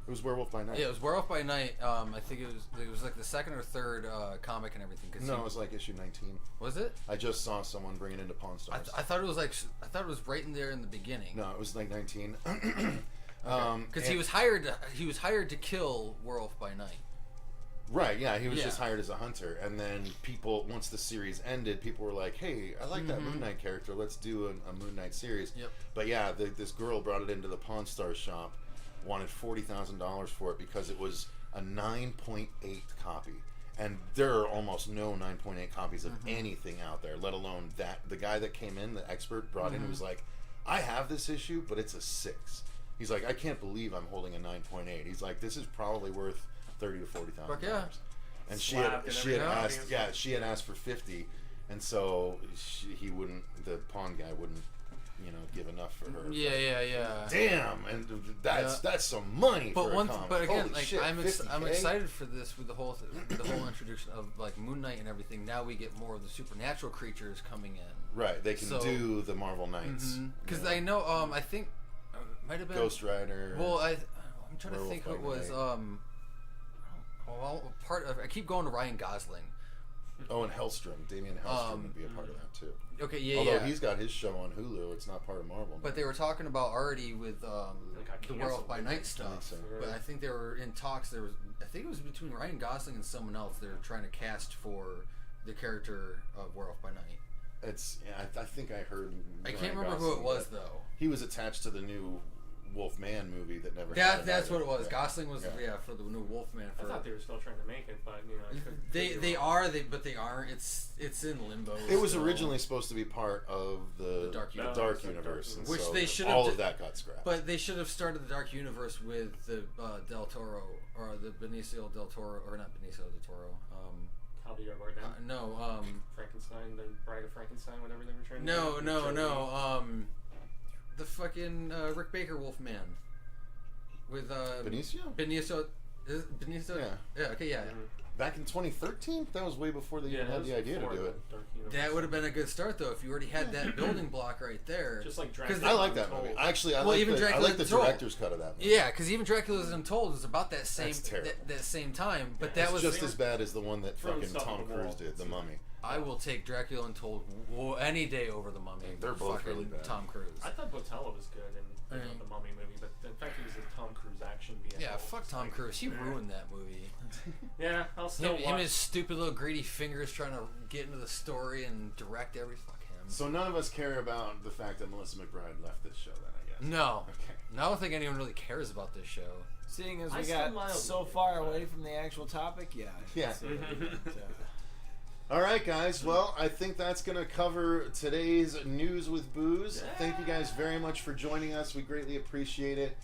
it was Werewolf by Night. Yeah, it was Werewolf by Night. I think it was like the 2nd or 3rd comic and everything. No, it was like issue 19. Was it? I just saw someone bring it into Pawn Stars. I thought it was right in there in the beginning. No, it was like 19. Because he was hired to kill Werewolf by Night. Right, yeah, he was just hired as a hunter, and then once the series ended, people were like, "Hey, I like that Moon Knight character. Let's do a Moon Knight series." Yep. But yeah, this girl brought it into the Pawn Stars shop, wanted $40,000 for it because it was a 9.8 copy, and there are almost no 9.8 copies of anything out there, let alone that. The guy that came in, the expert, brought in, and was like, "I have this issue, but it's a 6." He's like, "I can't believe I'm holding a 9.8. He's like, "This is probably worth $30,000 to $40,000." Yeah. And she had asked for 50, and so he wouldn't. The pawn guy wouldn't, give enough for her. Yeah. Damn, and that's some money for a comic. But again, Holy shit, I'm 50K? excited for this with the whole introduction of Moon Knight and everything. Now we get more of the supernatural creatures coming in. Right, they can do the Marvel Knights. Because I know, I think. Might have been Ghost Rider. Well, I'm trying to think who it was. I keep going to Ryan Gosling. Oh, and Hellstrom. Damien Hellstrom would be a part of that too. Okay, yeah. Although he's got his show on Hulu, it's not part of Marvel. But they were talking about already with the Werewolf by Night stuff. But I think they were in talks. I think it was between Ryan Gosling and someone else. They were trying to cast for the character of Werewolf by Night. It's. I think I heard. I can't remember who it was though. He was attached to the new Wolfman movie that never. That's what it was. Yeah. Gosling was for the new Wolfman. I thought they were still trying to make it, but you know, they aren't. It's in limbo. It was originally supposed to be part of the Dark Universe, and which so they should all of that got scrapped. But they should have started the Dark Universe with the Del Toro or the Benicio del Toro, or not Benicio del Toro. Javier Bardem. No. Frankenstein, the Bride of Frankenstein, whatever they were trying to do. No. The fucking Rick Baker Wolfman with Benicio. Benicio. Yeah. Okay. Yeah. Mm-hmm. Back in 2013, that was way before they even had the idea to do it. That would have been a good start, though, if you already had that building block right there. Just like Dracula. I like that movie. Actually, I like the director's cut of that movie. Yeah, because even Dracula's Untold was about that same time, but that was just as bad as the one that fucking Tom Cruise did, The Mummy. I will take Dracula Untold any day over The Mummy. They're both really bad. Tom Cruise. I thought Botella was good in the Mummy movie, but in fact it was a Tom Cruise action vehicle. Yeah, fuck Tom Cruise. He ruined that movie. Yeah, I'll still watch. Him and his stupid little greedy fingers trying to get into the story and direct every fuck him. So none of us care about the fact that Melissa McBride left this show, then, I guess. No. Okay. I don't think anyone really cares about this show. Seeing as we got so far away from the actual topic, yeah. All right, guys. Well, I think that's going to cover today's News with Booze. Yeah. Thank you guys very much for joining us. We greatly appreciate it.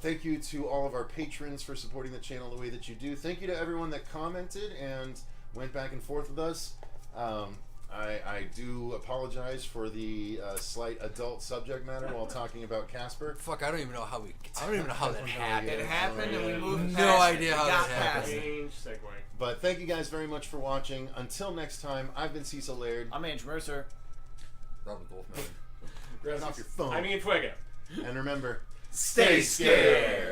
Thank you to all of our patrons for supporting the channel the way that you do. Thank you to everyone that commented and went back and forth with us. I do apologize for the slight adult subject matter while talking about Casper. Fuck, I don't even know how that happened. It happened and we moved past no idea how that happened. Change segue. But thank you guys very much for watching. Until next time, I've been Cecil Laird. I'm Ange Mercer. Robert Wolfman. Grab off your phone. I mean Fuego. And remember, stay scared.